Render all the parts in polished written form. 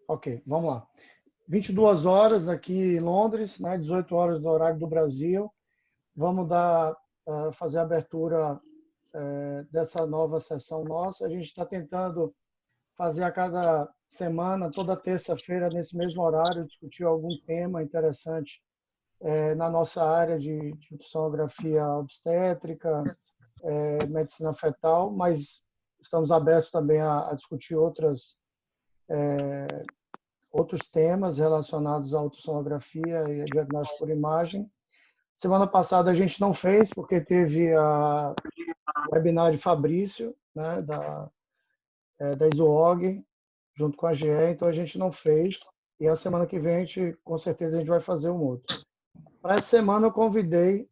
Ok, vamos lá. 22 horas aqui em Londres, né? 18 horas do horário do Brasil. Vamos fazer a abertura dessa nova sessão nossa. A gente está tentando fazer a cada semana, toda terça-feira, nesse mesmo horário, discutir algum tema interessante na nossa área de sonografia obstétrica, medicina fetal, mas estamos abertos também a discutir outros temas relacionados à ultrassonografia e a diagnóstico por imagem. Semana passada a gente não fez, porque teve o webinar de Fabrício, né, da ISOOG, junto com a GE, então a gente não fez. E a semana que vem, com certeza, a gente vai fazer um outro. Para essa semana, eu convidei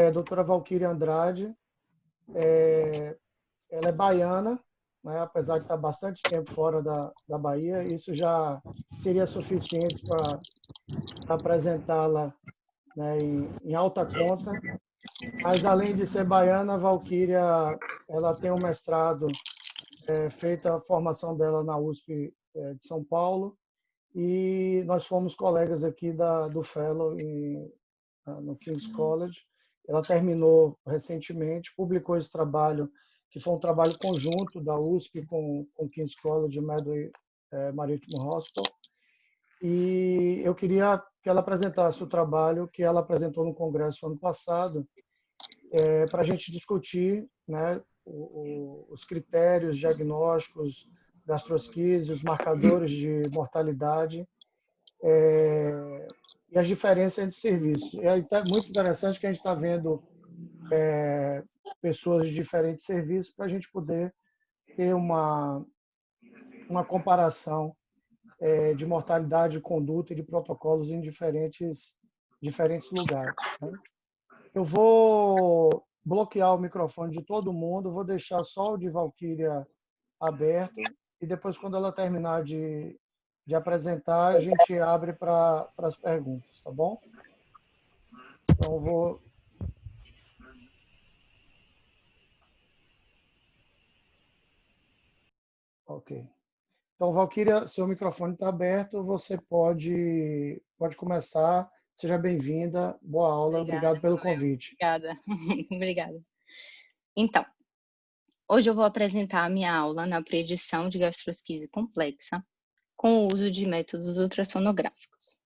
a doutora Valquíria Andrade. Ela é baiana, né, apesar de estar bastante tempo fora da Bahia. Isso já seria suficiente para apresentá-la, né, em alta conta. Mas, além de ser baiana, a Valquíria ela tem um mestrado, feita a formação dela na USP de São Paulo, e nós fomos colegas aqui do Fellow no King's College. Ela terminou recentemente, publicou esse trabalho, que foi um trabalho conjunto da USP com King's College e Medway Maritime Hospital. E eu queria que ela apresentasse o trabalho que ela apresentou no congresso ano passado, para a gente discutir, né, os critérios diagnósticos, gastrosquise, os marcadores de mortalidade e as diferenças entre serviços. É muito interessante que a gente está vendo pessoas de diferentes serviços para a gente poder ter uma comparação de mortalidade, de conduta e de protocolos em diferentes lugares, né? Eu vou bloquear o microfone de todo mundo, vou deixar só o de Valquíria aberto e depois, quando ela terminar de apresentar, a gente abre para as perguntas, tá bom? Então, eu vou... Ok. Então, Valquíria, seu microfone está aberto, você pode começar. Seja bem-vinda, boa aula, obrigado pelo convite. Obrigada, obrigada. Então, hoje eu vou apresentar a minha aula na predição de gastrosquise complexa com o uso de métodos ultrassonográficos.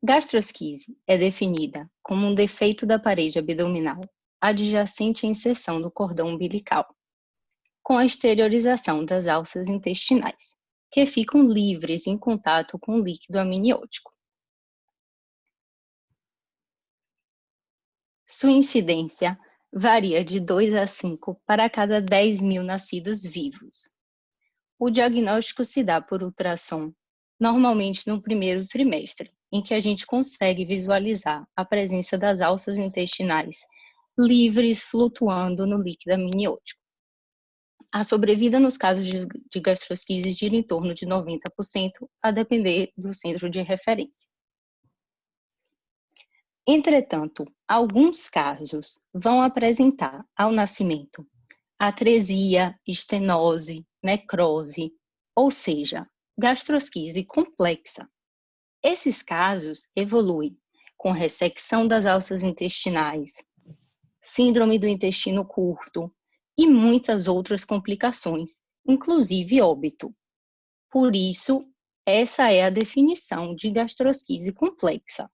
Gastrosquise é definida como um defeito da parede abdominal adjacente à inserção do cordão umbilical, com a exteriorização das alças intestinais, que ficam livres em contato com o líquido amniótico. Sua incidência varia de 2 a 5 para cada 10.000 nascidos vivos. O diagnóstico se dá por ultrassom, normalmente no primeiro trimestre, em que a gente consegue visualizar a presença das alças intestinais livres flutuando no líquido amniótico. A sobrevida nos casos de gastrosquise gira em torno de 90%, a depender do centro de referência. Entretanto, alguns casos vão apresentar ao nascimento atresia, estenose, necrose, ou seja, gastrosquise complexa. Esses casos evoluem com ressecção das alças intestinais, síndrome do intestino curto e muitas outras complicações, inclusive óbito. Por isso, essa é a definição de gastrosquise complexa.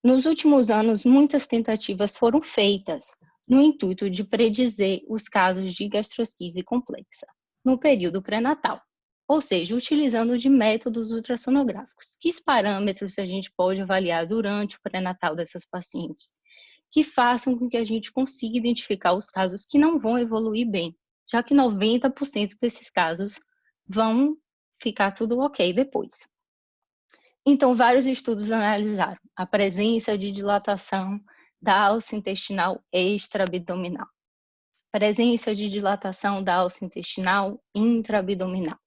Nos últimos anos, muitas tentativas foram feitas no intuito de predizer os casos de gastrosquise complexa no período pré-natal, ou seja, utilizando de métodos ultrassonográficos. Que parâmetros a gente pode avaliar durante o pré-natal dessas pacientes, que façam com que a gente consiga identificar os casos que não vão evoluir bem, já que 90% desses casos vão ficar tudo ok depois. Então, vários estudos analisaram a presença de dilatação da alça intestinal extraabdominal, presença de dilatação da alça intestinal intraabdominal.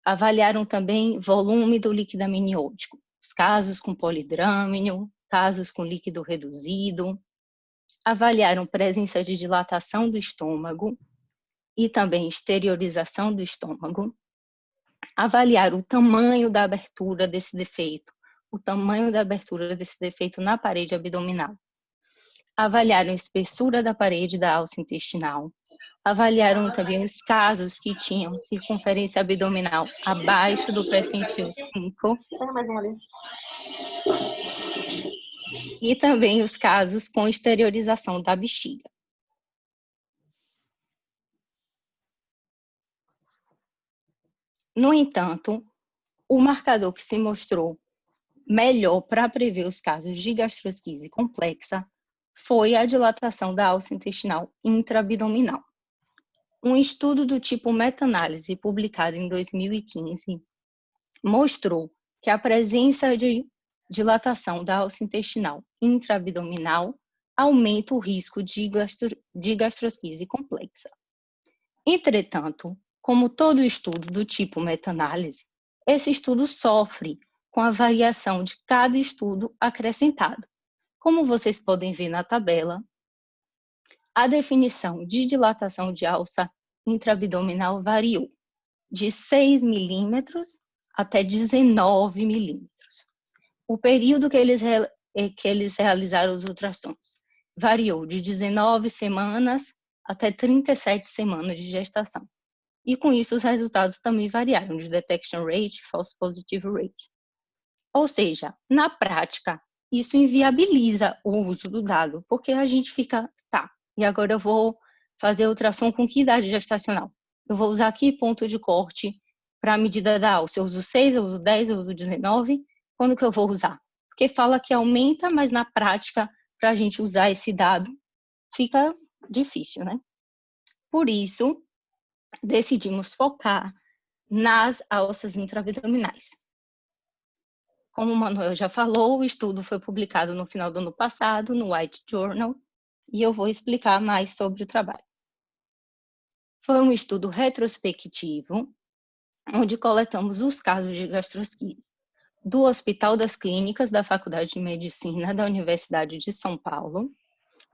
Avaliaram também volume do líquido amniótico, os casos com polidrâmino, casos com líquido reduzido. Avaliaram presença de dilatação do estômago e também exteriorização do estômago. avaliar o tamanho da abertura desse defeito, o tamanho da abertura desse defeito na parede abdominal. Avaliaram a espessura da parede da alça intestinal. Avaliaram também os casos que tinham circunferência abdominal abaixo do percentil 5. Mais um ali. E também os casos com exteriorização da bexiga. No entanto, o marcador que se mostrou melhor para prever os casos de gastrosquise complexa foi a dilatação da alça intestinal intraabdominal. Um estudo do tipo meta-análise, publicado em 2015, mostrou que a presença de dilatação da alça intestinal intraabdominal aumenta o risco de gastrosquise complexa. Entretanto, como todo estudo do tipo meta-análise, esse estudo sofre com a variação de cada estudo acrescentado. Como vocês podem ver na tabela, a definição de dilatação de alça intraabdominal variou de 6 milímetros até 19 milímetros. O período que eles realizaram os ultrassons variou de 19 semanas até 37 semanas de gestação. E com isso os resultados também variaram de detection rate e false positive rate. Ou seja, na prática, isso inviabiliza o uso do dado, porque a gente fica, tá, e agora eu vou fazer ultrassom com que idade gestacional? Eu vou usar que ponto de corte para a medida da alça? Eu uso 6, eu uso 10, eu uso 19? Quando que eu vou usar? Porque fala que aumenta, mas na prática, para a gente usar esse dado, fica difícil, né? Por isso, decidimos focar nas alças intraabdominais. Como o Manuel já falou, o estudo foi publicado no final do ano passado, no White Journal, e eu vou explicar mais sobre o trabalho. Foi um estudo retrospectivo, onde coletamos os casos de gastrosquise do Hospital das Clínicas da Faculdade de Medicina da Universidade de São Paulo,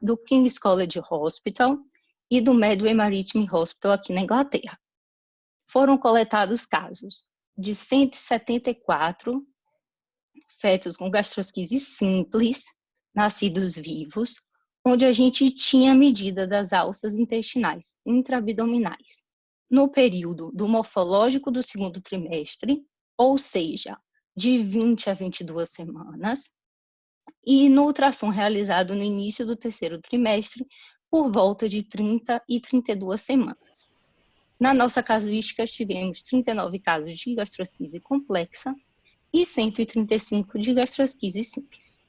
do King's College Hospital e do Medway Maritime Hospital aqui na Inglaterra. Foram coletados casos de 174 fetos com gastrosquise simples, nascidos vivos, onde a gente tinha a medida das alças intestinais intraabdominais no período do morfológico do segundo trimestre, ou seja, de 20 a 22 semanas, e no ultrassom realizado no início do terceiro trimestre, por volta de 30 e 32 semanas. Na nossa casuística, tivemos 39 casos de gastrosquise complexa e 135 de gastrosquise simples.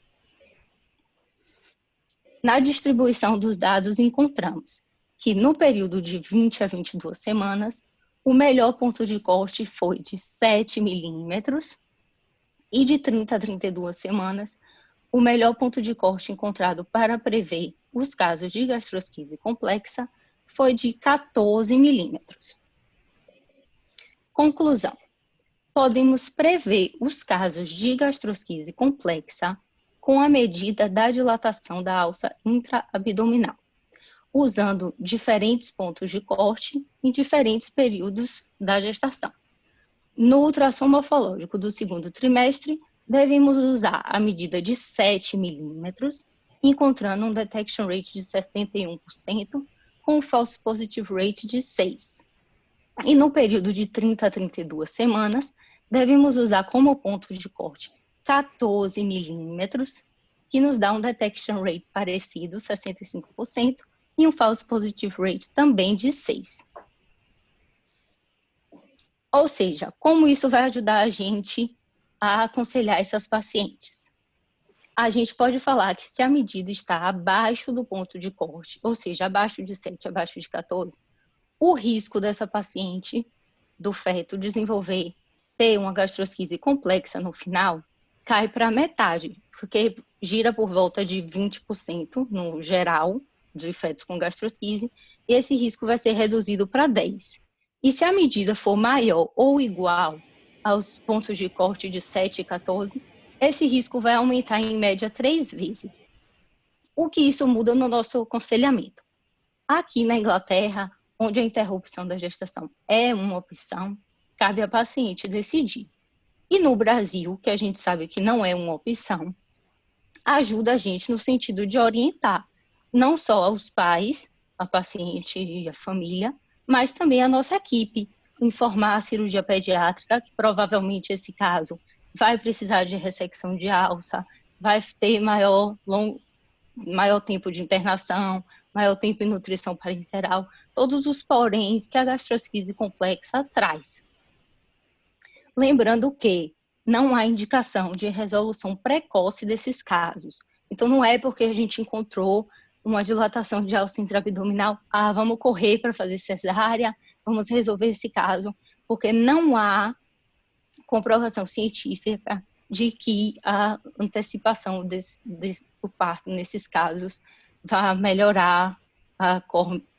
Na distribuição dos dados, encontramos que no período de 20 a 22 semanas, o melhor ponto de corte foi de 7 milímetros e de 30 a 32 semanas, o melhor ponto de corte encontrado para prever os casos de gastrosquise complexa foi de 14 milímetros. Conclusão. Podemos prever os casos de gastrosquise complexa com a medida da dilatação da alça intraabdominal, usando diferentes pontos de corte em diferentes períodos da gestação. No ultrassom morfológico do segundo trimestre, devemos usar a medida de 7 milímetros, encontrando um detection rate de 61%, com um false positive rate de 6%. E no período de 30 a 32 semanas, devemos usar como ponto de corte 14 milímetros, que nos dá um detection rate parecido, 65%, e um false positive rate também de 6%. Ou seja, como isso vai ajudar a gente a aconselhar essas pacientes? A gente pode falar que se a medida está abaixo do ponto de corte, ou seja, abaixo de 7, abaixo de 14, o risco dessa paciente, do feto, ter uma gastrosquise complexa no final, cai para metade, porque gira por volta de 20% no geral de fetos com gastrosquise, e esse risco vai ser reduzido para 10%. E se a medida for maior ou igual aos pontos de corte de 7 e 14, esse risco vai aumentar em média 3 vezes. O que isso muda no nosso aconselhamento? Aqui na Inglaterra, onde a interrupção da gestação é uma opção, cabe à paciente decidir. E no Brasil, que a gente sabe que não é uma opção, ajuda a gente no sentido de orientar não só os pais, a paciente e a família, mas também a nossa equipe, informar a cirurgia pediátrica que provavelmente esse caso vai precisar de ressecção de alça, vai ter maior tempo de internação, maior tempo em nutrição parenteral, todos os poréns que a gastrosquise complexa traz. Lembrando que não há indicação de resolução precoce desses casos. Então, não é porque a gente encontrou uma dilatação de alça intraabdominal, vamos correr para fazer cesárea, vamos resolver esse caso, porque não há comprovação científica de que a antecipação do parto nesses casos vai melhorar a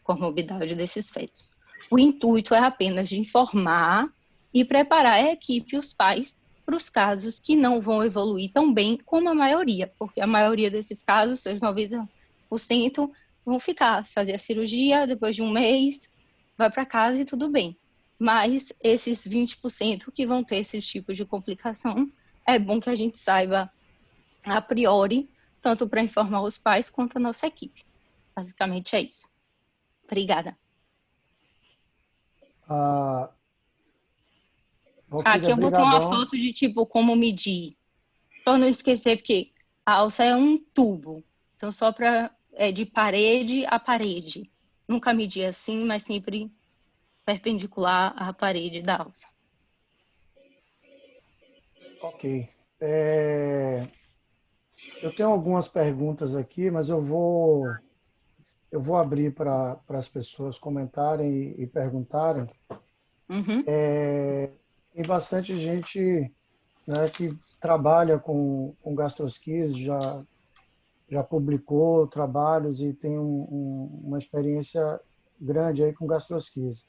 comorbidade desses fetos. O intuito é apenas de informar e preparar a equipe e os pais para os casos que não vão evoluir tão bem como a maioria, porque a maioria desses casos, seus 90%, vão fazer a cirurgia, depois de um mês, vai para casa e tudo bem. Mas esses 20% que vão ter esses tipos de complicação, é bom que a gente saiba a priori, tanto para informar os pais quanto a nossa equipe. Basicamente é isso. Obrigada. Aqui eu botei uma foto de tipo como medir. Só não esquecer porque a alça é um tubo. Então só de parede a parede. Nunca medi assim, mas sempre perpendicular à parede da alça. Ok. Eu tenho algumas perguntas aqui, mas eu vou abrir para as pessoas comentarem e perguntarem. Uhum. Tem bastante gente, né, que trabalha com gastrosquise, já publicou trabalhos e tem uma experiência grande aí com gastrosquise.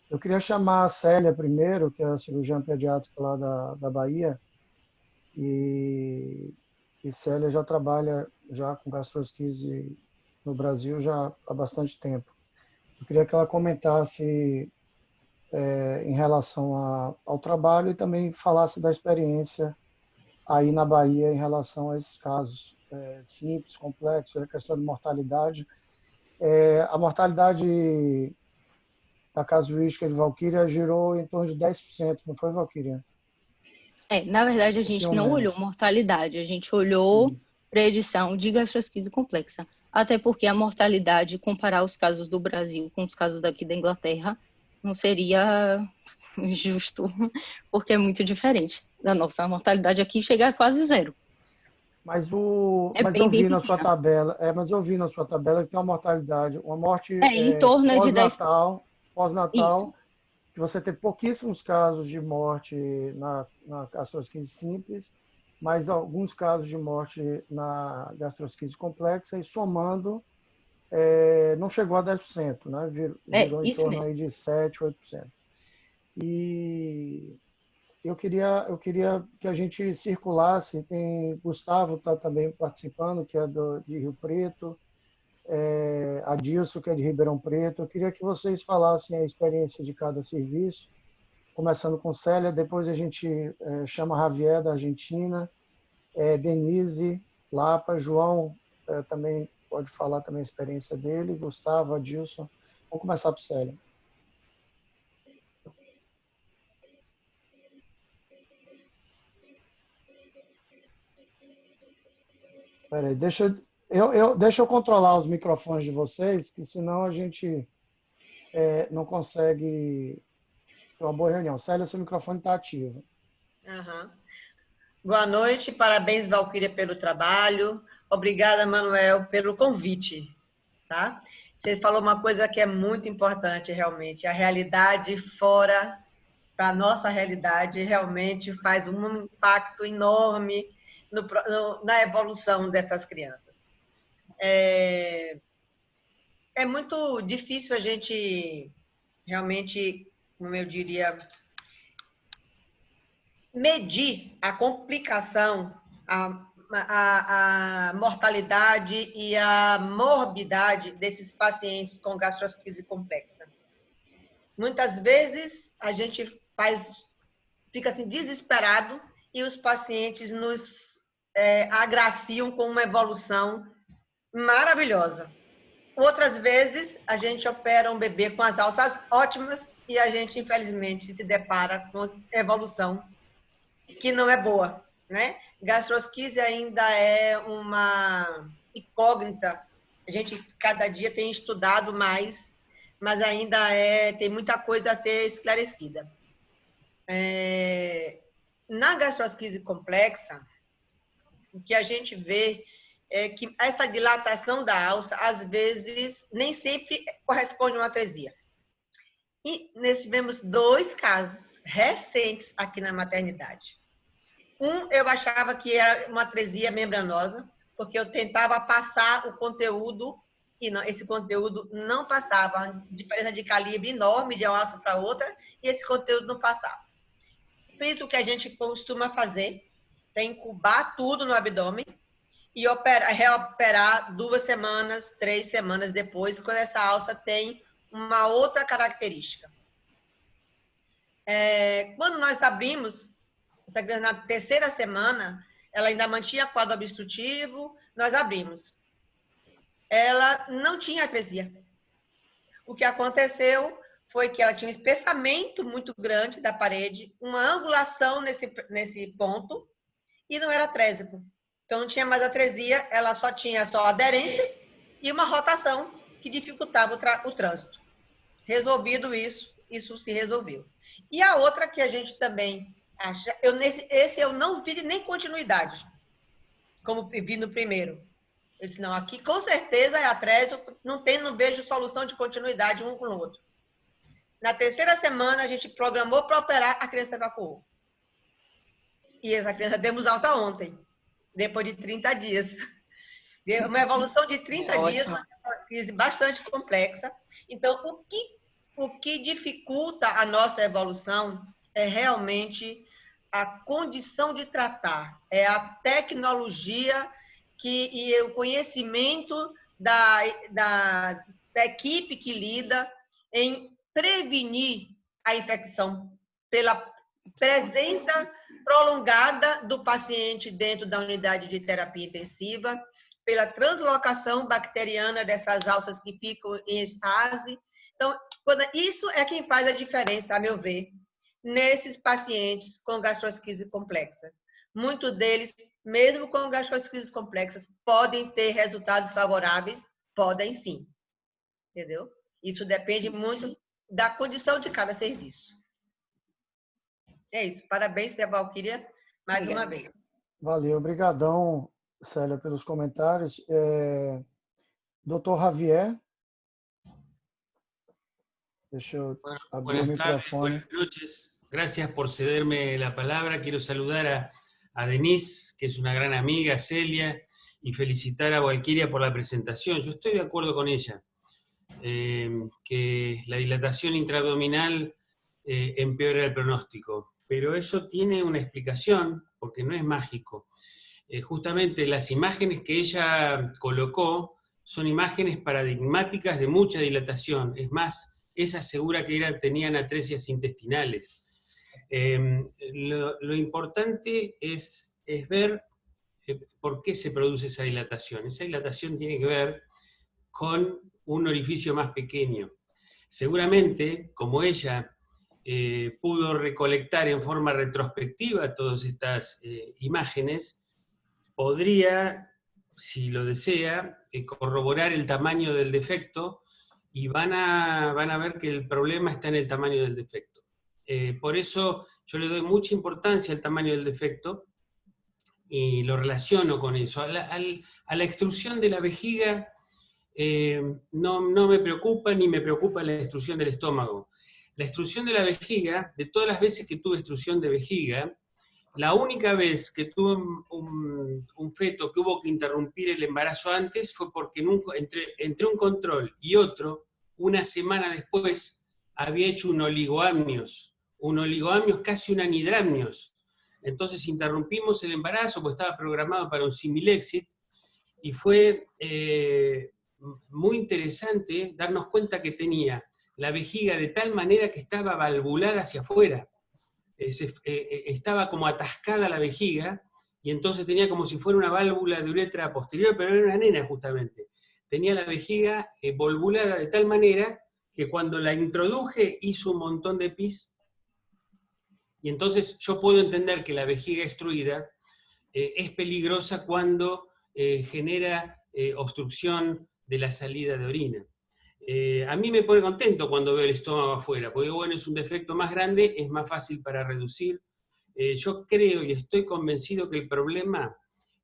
Eu queria chamar a Célia primeiro, que é a cirurgiã pediátrica lá da Bahia, e Célia já trabalha já com gastrosquise no Brasil já há bastante tempo. Eu queria que ela comentasse em relação ao trabalho e também falasse da experiência aí na Bahia em relação a esses casos simples, complexos, a questão de mortalidade. A mortalidade da casuística de Valquíria girou em torno de 10%, não foi, Valquíria? Na verdade, a gente não olhou mortalidade, a gente olhou predição de gastrosquise complexa. Até porque a mortalidade, comparar os casos do Brasil com os casos daqui da Inglaterra, não seria justo, porque é muito diferente da nossa. A mortalidade aqui chega a quase zero. Mas eu vi na sua tabela, mas eu vi na sua tabela que tem uma mortalidade, uma morte em torno de 10%. Pós-natal, que você tem pouquíssimos casos de morte na gastrosquise simples, mas alguns casos de morte na gastrosquise complexa, e somando, não chegou a 10%, né? Virou em torno aí de 7%, 8%. E eu queria que a gente circulasse, tem Gustavo está também participando, que é de Rio Preto, Adilson, que é de Ribeirão Preto. Eu queria que vocês falassem a experiência de cada serviço, começando com Célia, depois a gente chama Javier, da Argentina, Denise, Lapa, João também pode falar também a experiência dele, Gustavo, Adilson. Vamos começar por Célia. Peraí, deixa eu controlar os microfones de vocês, que senão a gente não consegue ter uma boa reunião. Célia, seu microfone está ativo. Uhum. Boa noite, parabéns, Valquíria, pelo trabalho. Obrigada, Manuel, pelo convite. Tá? Você falou uma coisa que é muito importante, realmente. A realidade fora da nossa realidade realmente faz um impacto enorme na evolução dessas crianças. É muito difícil a gente realmente, como eu diria, medir a complicação, a mortalidade e a morbidade desses pacientes com gastrosquise complexa. Muitas vezes a gente fica assim desesperado e os pacientes nos agraciam com uma evolução maravilhosa. Outras vezes a gente opera um bebê com as alças ótimas e a gente infelizmente se depara com evolução que não é boa, né? Gastrosquise ainda é uma incógnita. A gente cada dia tem estudado mais, mas ainda tem muita coisa a ser esclarecida. Na gastrosquise complexa, o que a gente vê é que essa dilatação da alça, às vezes, nem sempre corresponde a uma atresia. E nós tivemos 2 casos recentes aqui na maternidade. Eu achava que era uma atresia membranosa, porque eu tentava passar o conteúdo e não, esse conteúdo não passava. Uma diferença de calibre enorme de uma alça para outra, e esse conteúdo não passava. Por isso que a gente costuma fazer, é incubar tudo no abdômen e reoperar 2 semanas, 3 semanas depois, quando essa alça tem uma outra característica. Quando nós abrimos, na 3ª semana, ela ainda mantinha quadro obstrutivo, nós abrimos. Ela não tinha atresia. O que aconteceu foi que ela tinha um espessamento muito grande da parede, uma angulação nesse ponto, e não era trésico. Então, não tinha mais atresia, ela só tinha aderência e uma rotação que dificultava o trânsito. Resolvido isso se resolveu. E a outra que a gente também acha, esse eu não vi nem continuidade, como vi no primeiro. Eu disse, não, aqui com certeza é atrésio, não vejo solução de continuidade um com o outro. Na 3ª semana, a gente programou para operar, a criança evacuou. E essa criança demos alta ontem, depois de 30 dias. Deu uma evolução de 30 dias, uma crise bastante complexa. Então, o que dificulta a nossa evolução é realmente a condição de tratar, é a tecnologia e o conhecimento da equipe que lida em prevenir a infecção pela presença prolongada do paciente dentro da unidade de terapia intensiva, pela translocação bacteriana dessas alças que ficam em estase. Então, isso é quem faz a diferença, a meu ver, nesses pacientes com gastrosquise complexa. Muitos deles, mesmo com gastrosquises complexas, podem ter resultados favoráveis? Podem sim. Entendeu? Isso depende muito da condição de cada serviço. É isso. Parabéns, Pia Valquíria, mais uma vez. Valeu. Obrigadão, Célia, pelos comentários. Dr. Javier. Deixa eu abrir o microfone. Buenas noches. Gracias por cederme la palabra. Quiero saludar a Denise, que es una gran amiga, Celia, y felicitar a Valquíria por la presentación. Yo estoy de acuerdo con ella, que la dilatación intraabdominal empeora el pronóstico, pero eso tiene una explicación, porque no es mágico. Justamente las imágenes que ella colocó son imágenes paradigmáticas de mucha dilatación. Es más, ella asegura que tenían atresias intestinales. Lo importante es ver por qué se produce esa dilatación. Esa dilatación tiene que ver con un orificio más pequeño. Seguramente, como ella pudo recolectar en forma retrospectiva todas estas imágenes, podría, si lo desea, corroborar el tamaño del defecto y van a ver que el problema está en el tamaño del defecto. Por eso yo le doy mucha importancia al tamaño del defecto y lo relaciono con eso. A la extrusión de la vejiga no me preocupa, ni me preocupa la extrusión del estómago. La extrusión de la vejiga, de todas las veces que tuve extrusión de vejiga, la única vez que tuve un feto que hubo que interrumpir el embarazo antes fue porque entre un control y otro, una semana después, había hecho un oligoamnios casi un anidramnios. Entonces interrumpimos el embarazo, porque estaba programado para un similexit, y fue muy interesante darnos cuenta que tenía la vejiga de tal manera que estaba valvulada hacia afuera. Estaba como atascada la vejiga, y entonces tenía como si fuera una válvula de uretra posterior, pero era una nena justamente. Tenía la vejiga volvulada de tal manera que cuando la introduje hizo un montón de pis, y entonces yo puedo entender que la vejiga extruida es peligrosa cuando genera obstrucción de la salida de orina. A mí me pone contento cuando veo el estómago afuera, porque bueno, es un defecto más grande, es más fácil para reducir. Yo creo y estoy convencido que el problema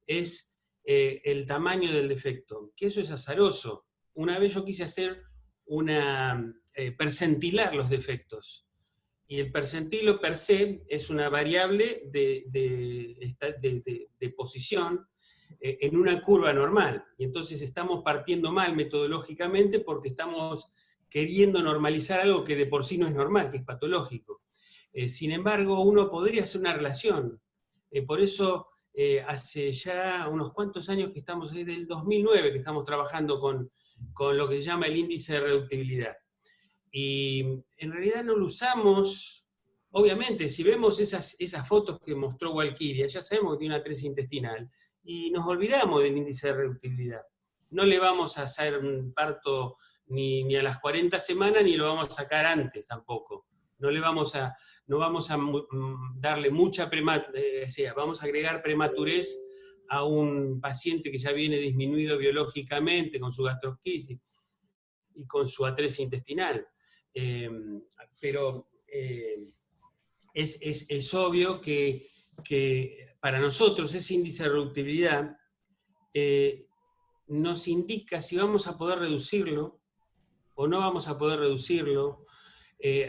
es el tamaño del defecto, que eso es azaroso. Una vez yo quise hacer percentilar los defectos, y el percentilo per se es una variable de posición en una curva normal, y entonces estamos partiendo mal metodológicamente porque estamos queriendo normalizar algo que de por sí no es normal, que es patológico. Sin embargo, uno podría hacer una relación. Por eso, hace ya unos cuantos años que estamos, desde el 2009, que estamos trabajando con lo que se llama el índice de reductibilidad. Y en realidad no lo usamos. Obviamente, si vemos esas fotos que mostró Walkiria, ya sabemos que tiene una atresia intestinal, y nos olvidamos del índice de reductibilidad. No le vamos a hacer un parto ni a las 40 semanas, ni lo vamos a sacar antes tampoco. No vamos a darle mucha vamos a agregar prematurez a un paciente que ya viene disminuido biológicamente con su gastrosquisis y con su atresia intestinal. Pero es obvio que para nosotros ese índice de reductibilidad nos indica si vamos a poder reducirlo o no vamos a poder reducirlo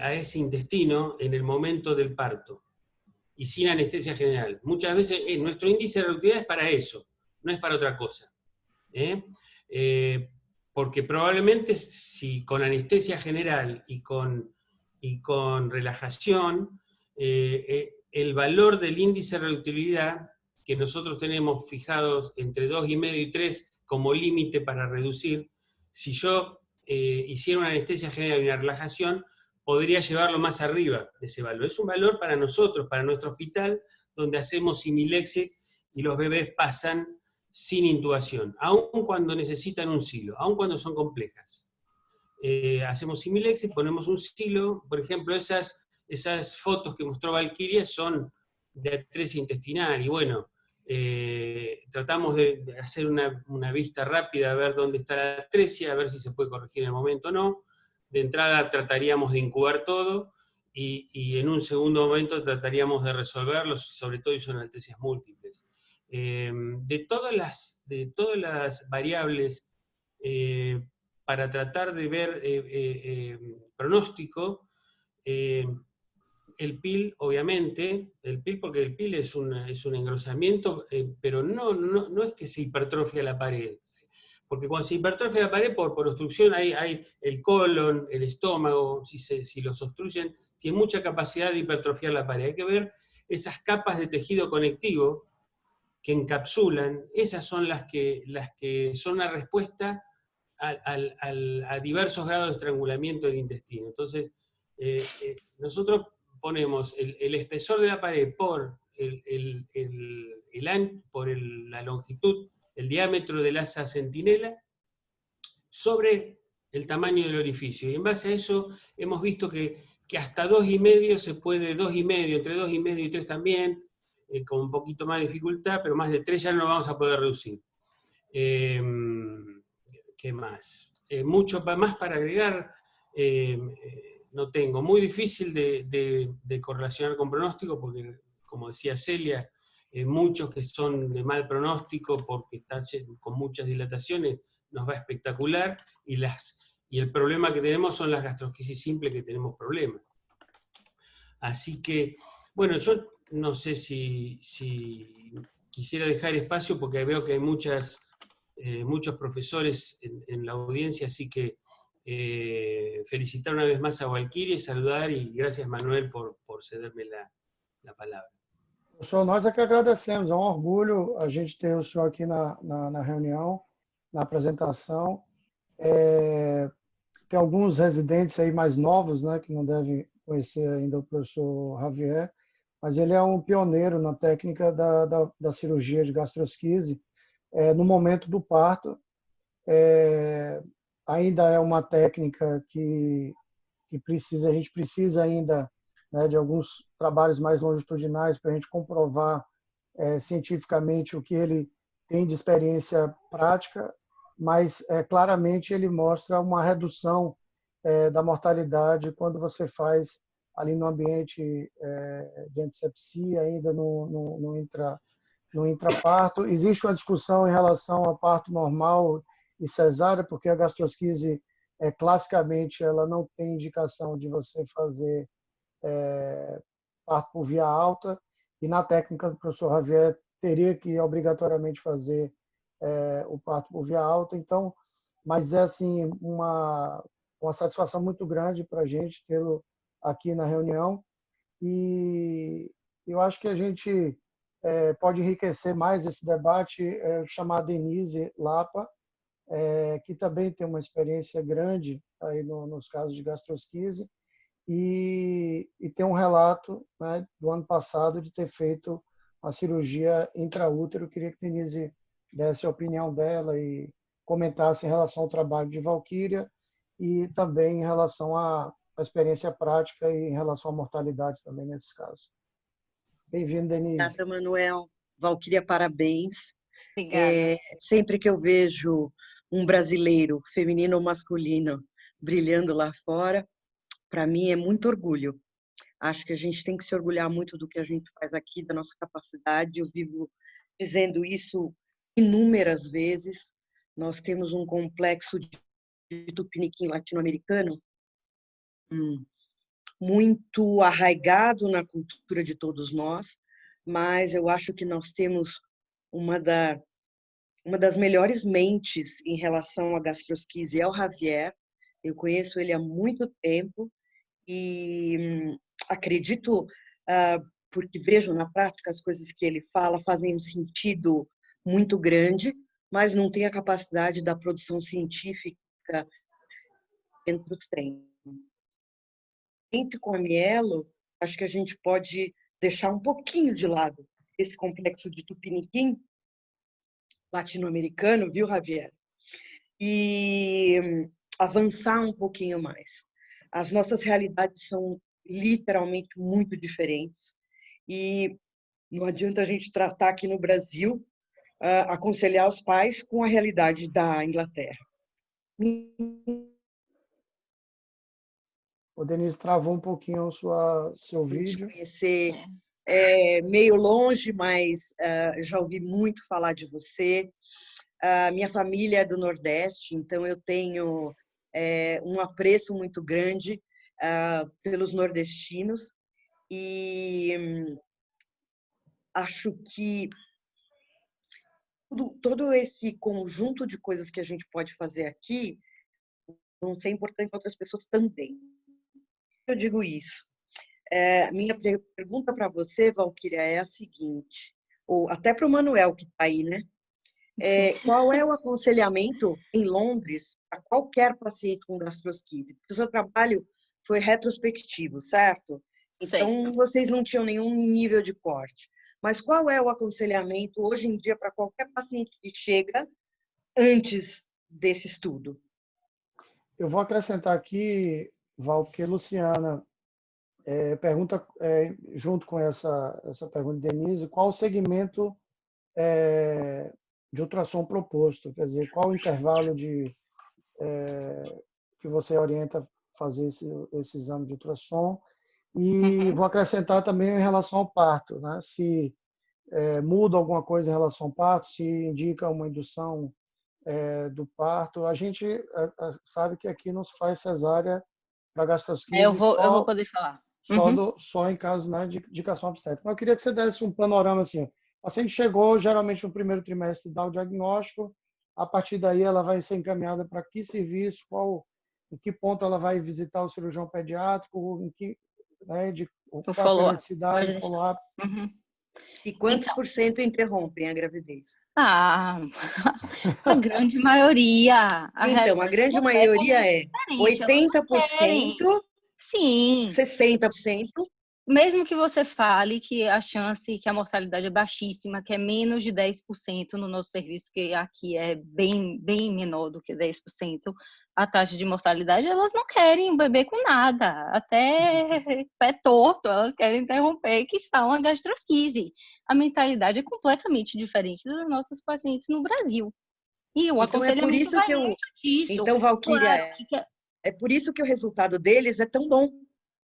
a ese intestino en el momento del parto, y sin anestesia general. Muchas veces nuestro índice de reductibilidad es para eso, no es para otra cosa. Porque probablemente si con anestesia general y con relajación, el valor del índice de reductibilidad que nosotros tenemos fijados entre 2,5 y 3 como límite para reducir, si yo hiciera una anestesia general y una relajación, podría llevarlo más arriba de ese valor. Es un valor para nosotros, para nuestro hospital, donde hacemos Similexe y los bebés pasan sin intubación, aun cuando necesitan un silo, aun cuando son complejas. Hacemos Similexe, ponemos un silo, por ejemplo, esas fotos que mostró Walkiria son de atresia intestinal, y bueno, tratamos de hacer una vista rápida, a ver dónde está la atresia, a ver si se puede corregir en el momento o no. De entrada trataríamos de incubar todo, y en un segundo momento trataríamos de resolverlo, sobre todo si son atresias múltiples. De todas las variables para tratar de ver pronóstico, el PIL, obviamente, porque el PIL es un engrosamiento, pero no es que se hipertrofia la pared, porque cuando se hipertrofia la pared por obstrucción, hay el colon, el estómago, si los obstruyen, tiene mucha capacidad de hipertrofiar la pared. Hay que ver esas capas de tejido conectivo que encapsulan, esas son las que son una respuesta a diversos grados de estrangulamiento del intestino. Entonces, nosotros ponemos el espesor de la pared por la longitud, el diámetro del asa centinela, sobre el tamaño del orificio. Y en base a eso hemos visto que hasta 2,5 se puede, entre 2,5 y 3 también, con un poquito más de dificultad, pero más de 3 ya no lo vamos a poder reducir. ¿Qué más? Mucho más para agregar no tengo. Muy difícil de correlacionar con pronóstico, porque, como decía Celia, muchos que son de mal pronóstico porque están con muchas dilataciones, nos va espectacular, y el problema que tenemos son las gastrosquisis simples, que tenemos problemas. Así que, bueno, yo no sé si quisiera dejar espacio, porque veo que hay muchos profesores en la audiencia, así que felicitar una vez más a Walkiria y saludar, y gracias, Manuel, por cederme la palavra. Professor, nós é que agradecemos, é um orgulho a gente ter o senhor aqui na reunião, na apresentação. tem alguns residentes aí mais novos, né, que não devem conhecer ainda o professor Javier, mas ele é um pioneiro na técnica da cirurgia de gastrosquise no momento do parto. Ainda é uma técnica que a gente precisa ainda, né, de alguns trabalhos mais longitudinais para a gente comprovar cientificamente o que ele tem de experiência prática, mas claramente ele mostra uma redução da mortalidade quando você faz ali no ambiente de antisepsia, ainda no intraparto. Existe uma discussão em relação ao parto normal e cesárea, porque a gastrosquise, classicamente, ela não tem indicação de você fazer parto por via alta, e na técnica do professor Javier teria que obrigatoriamente fazer o parto por via alta. Então, mas é assim uma satisfação muito grande para a gente tê-lo aqui na reunião, e eu acho que a gente pode enriquecer mais esse debate, chamar Denise Lapa, que também tem uma experiência grande aí nos casos de gastrosquise, e tem um relato, né, do ano passado de ter feito uma cirurgia intraútero. Queria que a Denise desse a opinião dela e comentasse em relação ao trabalho de Valquíria e também em relação à experiência prática e em relação à mortalidade também nesses casos. Bem-vindo, Denise. Obrigada, Manuel. Valquíria, parabéns. Obrigada. Sempre que eu vejo um brasileiro, feminino ou masculino, brilhando lá fora, para mim é muito orgulho. Acho que a gente tem que se orgulhar muito do que a gente faz aqui, da nossa capacidade. Eu vivo dizendo isso inúmeras vezes. Nós temos um complexo de tupiniquim latino-americano muito arraigado na cultura de todos nós, mas eu acho que nós temos uma das melhores mentes em relação à gastrosquise é o Javier. Eu conheço ele há muito tempo e acredito, porque vejo na prática as coisas que ele fala fazem um sentido muito grande, mas não tem a capacidade da produção científica entre os tem. Com a Mielo, acho que a gente pode deixar um pouquinho de lado esse complexo de tupiniquim latino-americano, viu, Javier? E avançar um pouquinho mais. As nossas realidades são literalmente muito diferentes e não adianta a gente tratar aqui no Brasil, aconselhar os pais com a realidade da Inglaterra. O Denise travou um pouquinho seu vídeo. Conhecer meio longe, mas já ouvi muito falar de você. Minha família é do Nordeste, então eu tenho um apreço muito grande pelos nordestinos e acho que todo esse conjunto de coisas que a gente pode fazer aqui vão ser importantes para outras pessoas também. Eu digo isso. Minha pergunta para você, Valquíria, é a seguinte, ou até para o Manuel, que está aí, né? Qual é o aconselhamento em Londres para qualquer paciente com gastrosquise? Porque o seu trabalho foi retrospectivo, certo? Então, vocês não tinham nenhum nível de corte. Mas qual é o aconselhamento hoje em dia para qualquer paciente que chega antes desse estudo? Eu vou acrescentar aqui, Val, porque Luciana pergunta, junto com essa pergunta de Denise, qual o segmento de ultrassom proposto? Quer dizer, qual o intervalo que você orienta fazer esse exame de ultrassom? E vou acrescentar também em relação ao parto, né? Se muda alguma coisa em relação ao parto, se indica uma indução do parto. A gente sabe que aqui não se faz cesárea para gastrosquise. Eu vou poder falar. Só em caso, né, de indicação obstétrica. Mas eu queria que você desse um panorama assim. O paciente chegou, geralmente no primeiro trimestre, dá o diagnóstico. A partir daí, ela vai ser encaminhada para que serviço, em que ponto ela vai visitar o cirurgião pediátrico, em que, né, qual a periodicidade, follow-up. E quantos por cento interrompem a gravidez? Ah, a grande maioria. Então, a grande É maioria é diferente, elas não querem. 80%, Sim, 60%. mesmo que você fale que a chance, que a mortalidade é baixíssima, que é menos de 10% no nosso serviço, porque aqui é bem menor do que 10%, a taxa de mortalidade, elas não querem o bebê com nada, até pé torto, elas querem interromper, que está uma gastrosquise. A mentalidade é completamente diferente dos nossos pacientes no Brasil. E o Então, é por aconselhamento isso vai que muito disso. Então, Valquíria, Claro que é por isso que o resultado deles é tão bom,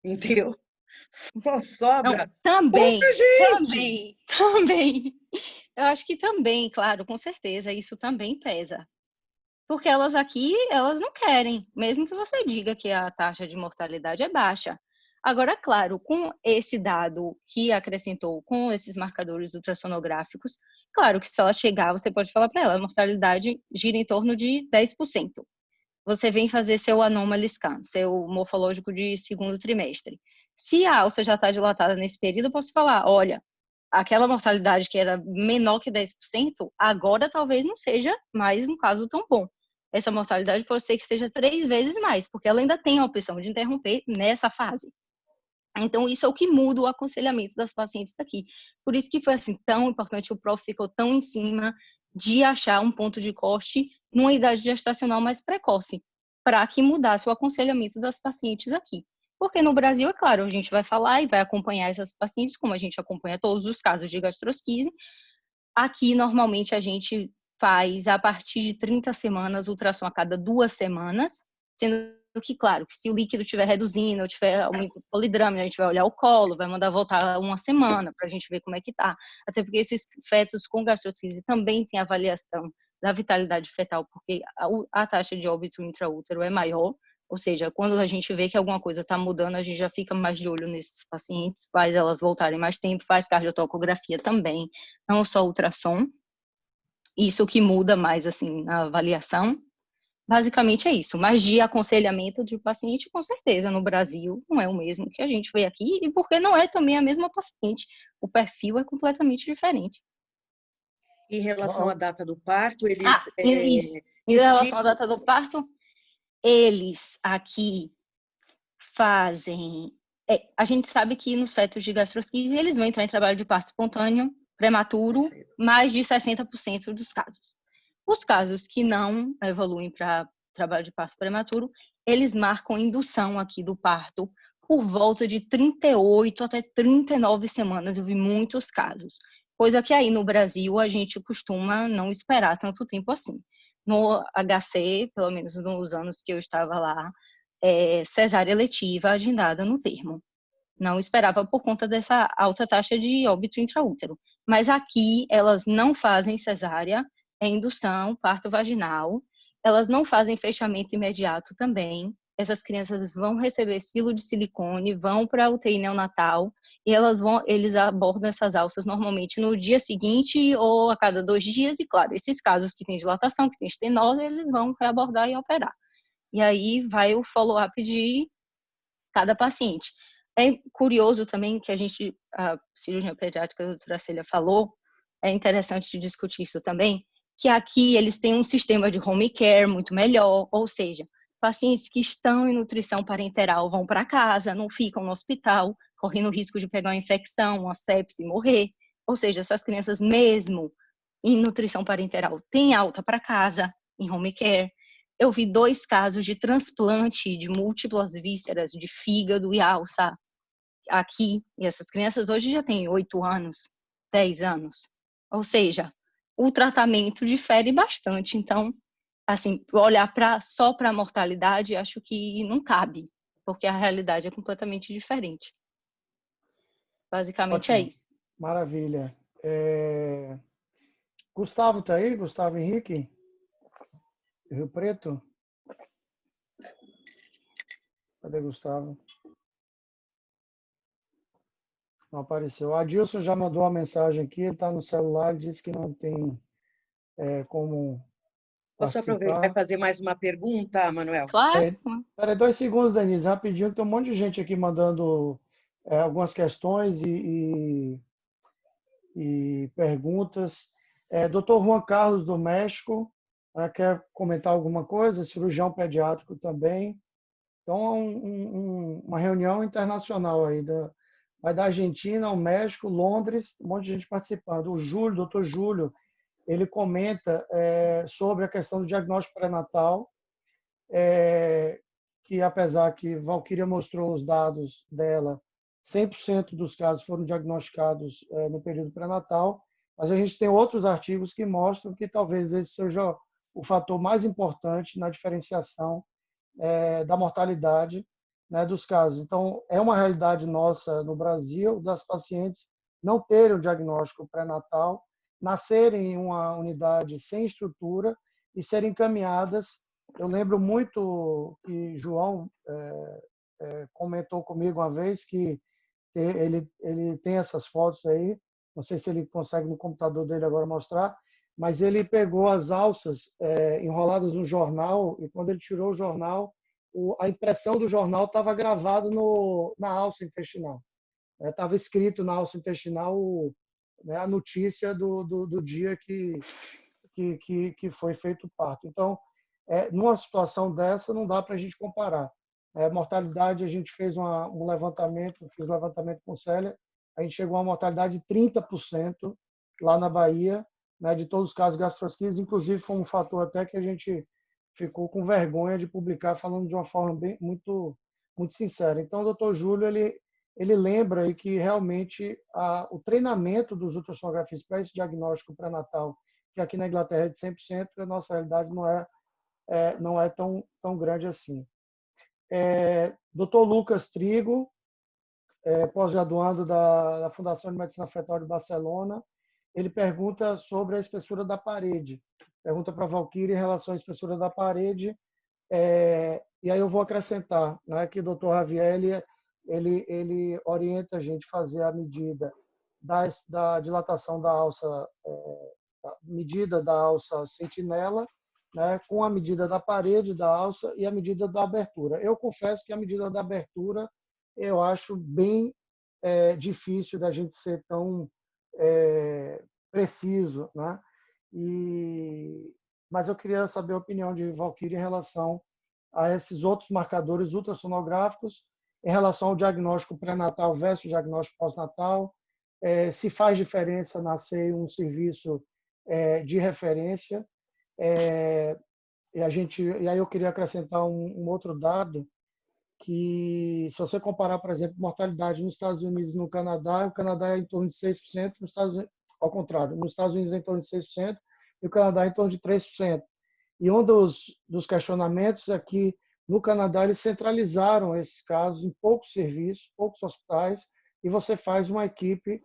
entendeu? Só não, sobra pouca também, gente. também, também. Eu acho que também, claro, com certeza, isso também pesa. Porque elas aqui, elas não querem, mesmo que você diga que a taxa de mortalidade é baixa. Agora, claro, com esse dado que acrescentou, com esses marcadores ultrassonográficos, claro que se ela chegar, você pode falar para ela, a mortalidade gira em torno de 10%. Você vem fazer seu anomaly scan, seu morfológico de segundo trimestre. Se a alça já está dilatada nesse período, eu posso falar, olha, aquela mortalidade que era menor que 10%, agora talvez não seja mais um caso tão bom. Essa mortalidade pode ser que seja 3 vezes mais, porque ela ainda tem a opção de interromper nessa fase. Então, isso é o que muda o aconselhamento das pacientes daqui. Por isso que foi assim tão importante, o prof ficou tão em cima de achar um ponto de corte numa idade gestacional mais precoce, para que mudasse o aconselhamento das pacientes aqui. Porque no Brasil, é claro, a gente vai falar e vai acompanhar essas pacientes, como a gente acompanha todos os casos de gastrosquise. Aqui, normalmente, a gente faz a partir de 30 semanas, ultrassom a cada 2 semanas, sendo que, claro, que se o líquido estiver reduzindo, ou tiver um polidrama, a gente vai olhar o colo, vai mandar voltar 1 semana para a gente ver como é que tá. Até porque esses fetos com gastrosquise também tem avaliação da vitalidade fetal, porque a taxa de óbito intraútero é maior, ou seja, quando a gente vê que alguma coisa está mudando, a gente já fica mais de olho nesses pacientes, faz elas voltarem mais tempo, faz cardiotocografia também, não só ultrassom. Isso que muda mais, assim, na avaliação. Basicamente é isso, mas de aconselhamento de paciente, com certeza, no Brasil não é o mesmo que a gente vê aqui, e porque não é também a mesma paciente, o perfil é completamente diferente. Em relação à data do parto, eles Isso. Em relação à data do parto, eles aqui fazem... a gente sabe que nos fetos de gastrosquise, eles vão entrar em trabalho de parto espontâneo, prematuro, mais de 60% dos casos. Os casos que não evoluem para trabalho de parto prematuro, eles marcam indução aqui do parto por volta de 38 até 39 semanas. Eu vi muitos casos. Coisa que aí no Brasil a gente costuma não esperar tanto tempo assim. No HC, pelo menos nos anos que eu estava lá, cesárea letiva agendada no termo. Não esperava por conta dessa alta taxa de óbito intraútero. Mas aqui elas não fazem cesárea, é indução, parto vaginal. Elas não fazem fechamento imediato também. Essas crianças vão receber silo de silicone, vão para a UTI neonatal e eles abordam essas alças normalmente no dia seguinte ou a cada 2 dias. E claro, esses casos que tem dilatação, que tem estenose, eles vão reabordar e operar. E aí vai o follow-up de cada paciente. É curioso também que a cirurgia pediátrica, a doutora Célia falou, é interessante discutir isso também, que aqui eles têm um sistema de home care muito melhor, ou seja, pacientes que estão em nutrição parenteral vão para casa, não ficam no hospital, correndo o risco de pegar uma infecção, uma sepse e morrer. Ou seja, essas crianças mesmo em nutrição parenteral têm alta para casa, em home care. Eu vi 2 casos de transplante de múltiplas vísceras, de fígado e alça aqui, e essas crianças hoje já têm 8 anos, 10 anos. Ou seja, o tratamento difere bastante. Então, assim, olhar só para a mortalidade, acho que não cabe, porque a realidade é completamente diferente. Basicamente é isso. Maravilha. Gustavo está aí? Gustavo Henrique? Rio Preto? Cadê Gustavo? Não apareceu. O Adilson já mandou uma mensagem aqui, ele está no celular, disse que não tem como Posso participar. aproveitar e fazer mais uma pergunta, Manuel? Claro. Espera 2 segundos, Denise, rapidinho, que tem um monte de gente aqui mandando algumas questões e e perguntas. Dr. Juan Carlos, do México, quer comentar alguma coisa? Cirurgião pediátrico também. Então, uma reunião internacional aí, vai da Argentina ao México, Londres, um monte de gente participando. O Júlio, doutor Júlio, ele comenta sobre a questão do diagnóstico pré-natal, que apesar que Valquíria mostrou os dados dela, 100% dos casos foram diagnosticados no período pré-natal, mas a gente tem outros artigos que mostram que talvez esse seja o fator mais importante na diferenciação da mortalidade, né, dos casos. Então, é uma realidade nossa no Brasil, das pacientes não terem o diagnóstico pré-natal, nascerem em uma unidade sem estrutura e serem encaminhadas. Eu lembro muito que João comentou comigo uma vez que ele tem essas fotos aí, não sei se ele consegue no computador dele agora mostrar, mas ele pegou as alças enroladas no jornal e quando ele tirou o jornal, a impressão do jornal estava gravada na alça intestinal. Estava escrito na alça intestinal a notícia do dia que foi feito o parto. Então, numa situação dessa, não dá para a gente comparar. Mortalidade, a gente fez um levantamento, fiz levantamento com Célia, a gente chegou a uma mortalidade de 30% lá na Bahia, né, de todos os casos gastrosquises, inclusive foi um fator até que a gente ficou com vergonha de publicar, falando de uma forma muito, muito sincera. Então, o doutor Júlio, ele lembra aí que realmente o treinamento dos ultrassonografistas para esse diagnóstico pré-natal, que aqui na Inglaterra é de 100%, a nossa realidade não é tão grande assim. Dr. Lucas Trigo, pós-graduando da Fundação de Medicina Fetal de Barcelona, ele pergunta sobre a espessura da parede. Pergunta para a Valquíria em relação à espessura da parede. E aí eu vou acrescentar, né, que o Dr. Javier ele orienta a gente a fazer a medida da dilatação da alça, medida da alça sentinela, né, com a medida da parede da alça e a medida da abertura. Eu confesso que a medida da abertura eu acho bem difícil da gente ser tão preciso, né? Mas eu queria saber a opinião de Valquíria em relação a esses outros marcadores ultrassonográficos, em relação ao diagnóstico pré-natal versus diagnóstico pós-natal, se faz diferença nascer um serviço de referência. E aí eu queria acrescentar um outro dado, que se você comparar, por exemplo, mortalidade nos Estados Unidos e no Canadá, o Canadá é em torno de 6%, nos Estados Unidos, ao contrário, nos Estados Unidos é em torno de 6% e o Canadá é em torno de 3%. E um dos questionamentos é que no Canadá eles centralizaram esses casos em poucos serviços, poucos hospitais, e você faz uma equipe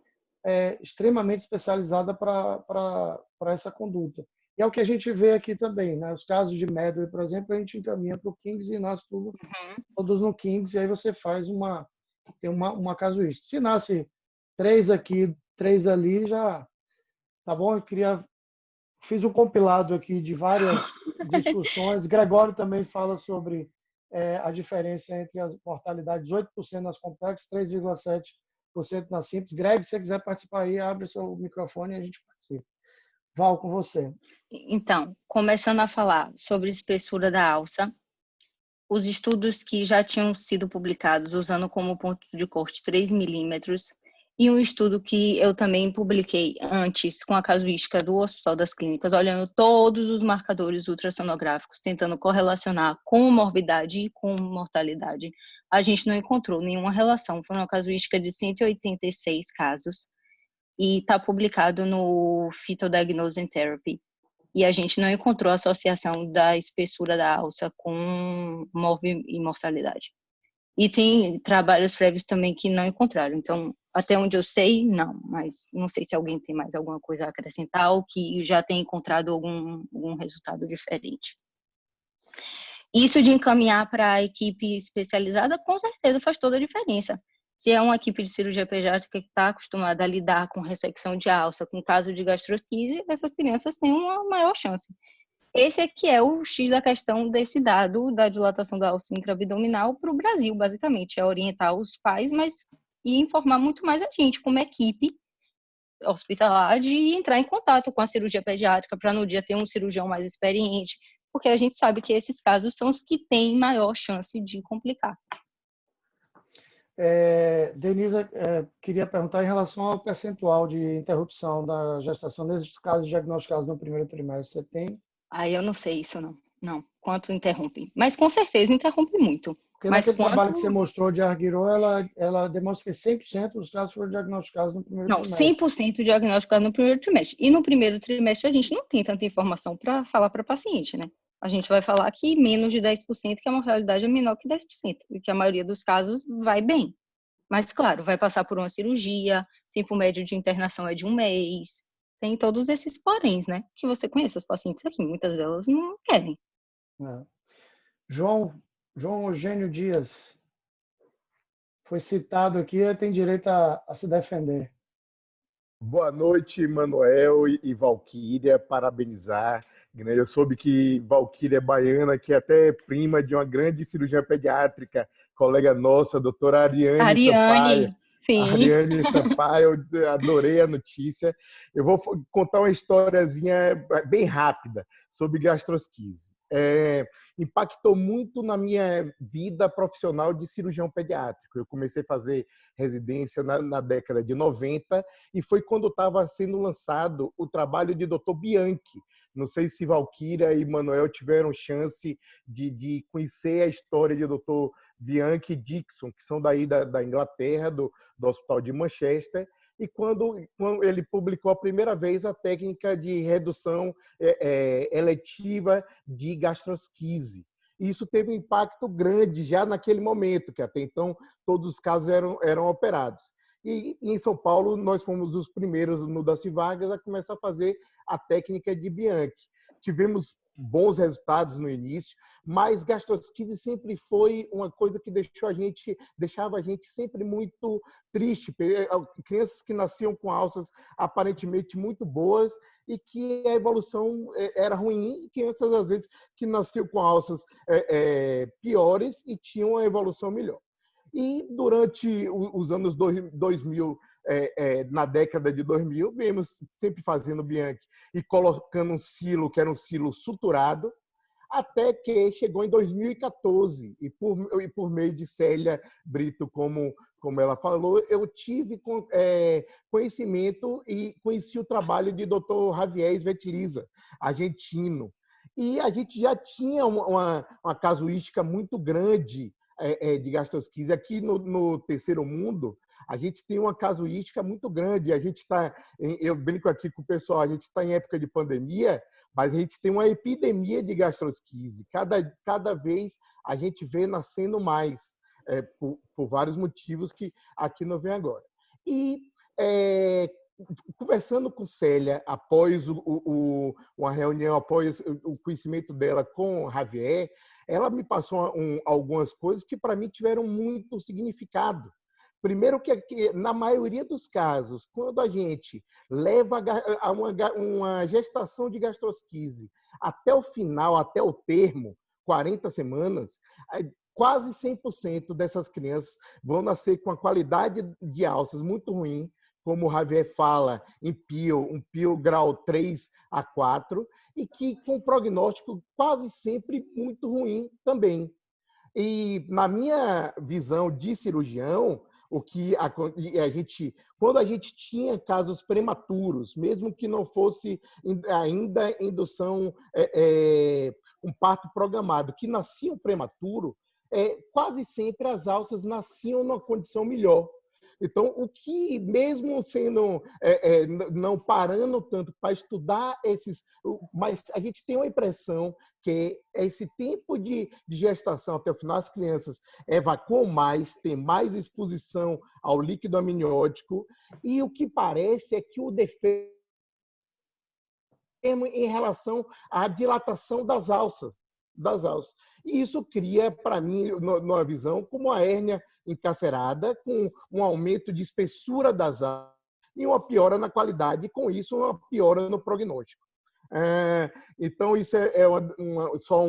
extremamente especializada para essa conduta. E é o que a gente vê aqui também, né? Os casos de Medway, por exemplo, a gente encaminha para o King's e nasce tudo, todos no King's, e aí você faz tem uma casuística. Se nasce 3 aqui, 3 ali, já tá bom. Fiz um compilado aqui de várias discussões. Gregório também fala sobre a diferença entre as mortalidades, 8% nas complexas, 3,7% nas simples. Greg, se você quiser participar aí, abre seu microfone e a gente participa. Val, com você. Então, começando a falar sobre espessura da alça, os estudos que já tinham sido publicados usando como ponto de corte 3 milímetros, e um estudo que eu também publiquei antes com a casuística do Hospital das Clínicas, olhando todos os marcadores ultrassonográficos, tentando correlacionar com morbidade e com mortalidade. A gente não encontrou nenhuma relação, foi uma casuística de 186 casos, e está publicado no Fetal Diagnosis and Therapy. E a gente não encontrou associação da espessura da alça com e mortalidade. E tem trabalhos prévios também que não encontraram. Então, até onde eu sei, não. Mas não sei se alguém tem mais alguma coisa a acrescentar ou que já tem encontrado algum resultado diferente. Isso de encaminhar para a equipe especializada, com certeza faz toda a diferença. Se é uma equipe de cirurgia pediátrica que está acostumada a lidar com ressecção de alça, com caso de gastrosquise, essas crianças têm uma maior chance. Esse aqui é o X da questão desse dado da dilatação da alça intraabdominal para o Brasil, basicamente. É orientar os pais, mas e informar muito mais a gente, como equipe, hospitalar de entrar em contato com a cirurgia pediátrica para no dia ter um cirurgião mais experiente, porque a gente sabe que esses casos são os que têm maior chance de complicar. Denise, queria perguntar em relação ao percentual de interrupção da gestação nesses casos diagnosticados no primeiro trimestre. Você tem? Aí eu não sei isso, não. Quanto interrompe. Mas com certeza interrompe muito. Porque mas naquele trabalho que você mostrou de Argyro, ela demonstra que 100% dos casos foram diagnosticados no primeiro trimestre. Não, 100% diagnosticados no primeiro trimestre. E no primeiro trimestre a gente não tem tanta informação para falar para o paciente, né? A gente vai falar que menos de 10%, que a mortalidade é menor que 10%, e que a maioria dos casos vai bem. Mas, claro, vai passar por uma cirurgia, tempo médio de internação é de 1 mês, tem todos esses poréns, né? Que você conhece as pacientes aqui, muitas delas não querem. João Eugênio Dias foi citado aqui, tem direito a se defender. Boa noite, Manuel e Valquíria, parabenizar. Eu soube que Valquíria é baiana, que é até prima de uma grande cirurgiã pediátrica, colega nossa, a doutora Ariane Sampaio. Sim. Ariane Sampaio, eu adorei a notícia. Eu vou contar uma historiazinha bem rápida sobre gastrosquise. Impactou muito na minha vida profissional de cirurgião pediátrico. Eu comecei a fazer residência na década de 90 e foi quando estava sendo lançado o trabalho de Dr. Bianchi. Não sei se Valquíria e Manuel tiveram chance de conhecer a história de Dr. Bianchi e Dixon, que são daí da Inglaterra, do Hospital de Manchester. E quando ele publicou a primeira vez a técnica de redução eletiva de gastrosquise. Isso teve um impacto grande já naquele momento, que até então todos os casos eram operados. E em São Paulo nós fomos os primeiros no Daci Vargas a começar a fazer a técnica de Bianchi. Tivemos bons resultados no início, mas gastrosquise sempre foi uma coisa que deixava a gente sempre muito triste. Crianças que nasciam com alças aparentemente muito boas e que a evolução era ruim, e crianças às vezes que nasciam com alças piores e tinham a evolução melhor. E durante os anos 2000, na década de 2000, viemos sempre fazendo Bianchi e colocando um silo, que era um silo suturado, até que chegou em 2014, e por meio de Célia Brito, como ela falou, eu tive conhecimento e conheci o trabalho de Dr. Javier Svetliza, argentino. E a gente já tinha uma casuística muito grande de gastrosquise. Aqui no terceiro mundo, a gente tem uma casuística muito grande. Eu brinco aqui com o pessoal, a gente está em época de pandemia, mas a gente tem uma epidemia de gastrosquise. Cada vez a gente vê nascendo mais, por vários motivos que aqui não vem agora. E conversando com Célia, após uma reunião, após o conhecimento dela com Javier, ela me passou algumas coisas que para mim tiveram muito significado. Primeiro que na maioria dos casos, quando a gente leva a uma gestação de gastrosquise até o final, até o termo, 40 semanas, quase 100% dessas crianças vão nascer com a qualidade de alças muito ruim, como o Javier fala, em um PIO grau 3 a 4, e que com prognóstico quase sempre muito ruim também. E na minha visão de cirurgião, quando a gente tinha casos prematuros, mesmo que não fosse ainda indução, um parto programado, que nasciam prematuro, quase sempre as alças nasciam numa condição melhor. Então, o que, mesmo sendo, não parando tanto para estudar mas a gente tem uma impressão que esse tempo de gestação até o final, as crianças evacuam mais, têm mais exposição ao líquido amniótico, e o que parece é que o defeito em relação à dilatação das alças. E isso cria, para mim, numa visão, como uma hérnia encarcerada, com um aumento de espessura das alças e uma piora na qualidade, e com isso uma piora no prognóstico. Então, isso é só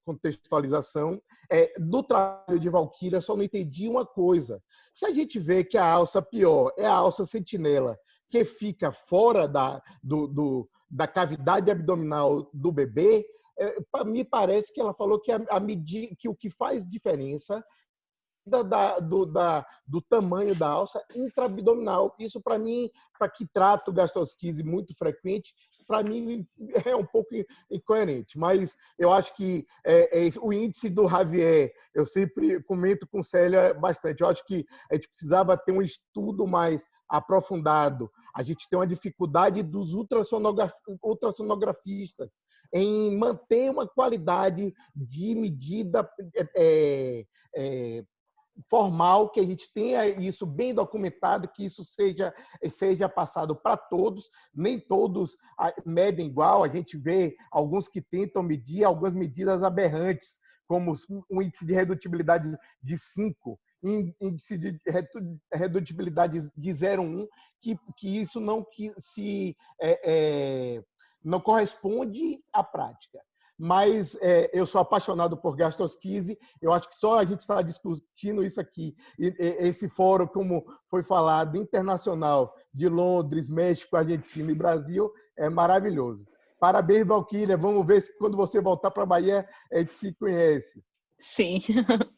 contextualização. Do trabalho de Valquíria, só não entendi uma coisa. Se a gente vê que a alça pior é a alça sentinela, que fica fora da cavidade abdominal do bebê, me parece que ela falou que que o que faz diferença do tamanho da alça intraabdominal. Isso, para mim, para que trato gastrosquise muito frequente, para mim é um pouco incoerente. Mas eu acho que o índice do Javier, eu sempre comento com Célia bastante, eu acho que a gente precisava ter um estudo mais aprofundado. A gente tem uma dificuldade dos ultrassonografistas em manter uma qualidade de medida formal, que a gente tenha isso bem documentado, que isso seja passado para todos. Nem todos medem igual, a gente vê alguns que tentam medir algumas medidas aberrantes, como um índice de redutibilidade de 5, índice de redutibilidade de 0,1, que isso não corresponde à prática. Mas eu sou apaixonado por gastrosquise, eu acho que só a gente está discutindo isso aqui, esse fórum, como foi falado, internacional, de Londres, México, Argentina e Brasil, é maravilhoso. Parabéns, Valquíria, vamos ver se quando você voltar para a Bahia, a gente se conhece. Sim.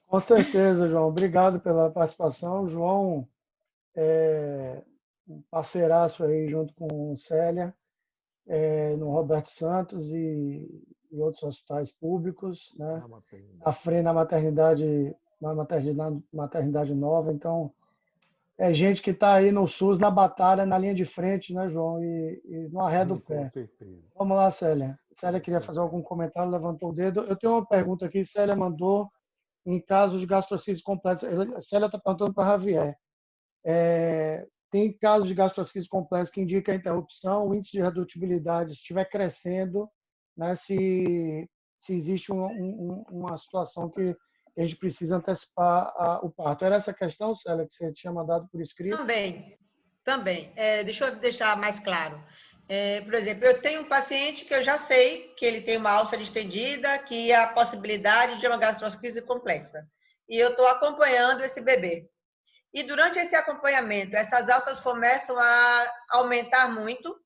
Com certeza, João. Obrigado pela participação. João é um parceiraço aí junto com Célia, no Roberto Santos e outros hospitais públicos, né? À frente na maternidade nova. Então, é gente que está aí no SUS, na batalha, na linha de frente, né, João? E não arreda o pé. Com certeza. Vamos lá, Célia. Célia queria fazer algum comentário, levantou o dedo. Eu tenho uma pergunta aqui, Célia mandou, em casos de gastrosquise complexa. Célia está perguntando para Javier. Tem casos de gastrosquise complexa que indica a interrupção, o índice de redutibilidade estiver crescendo, né, se existe uma situação que a gente precisa antecipar o parto. Era essa questão, Célia, que você tinha mandado por escrito? Também. Deixa eu deixar mais claro. Por exemplo, eu tenho um paciente que eu já sei que ele tem uma alça distendida, que há a possibilidade de uma gastrosquise complexa. E eu estou acompanhando esse bebê. E durante esse acompanhamento, essas alças começam a aumentar muito,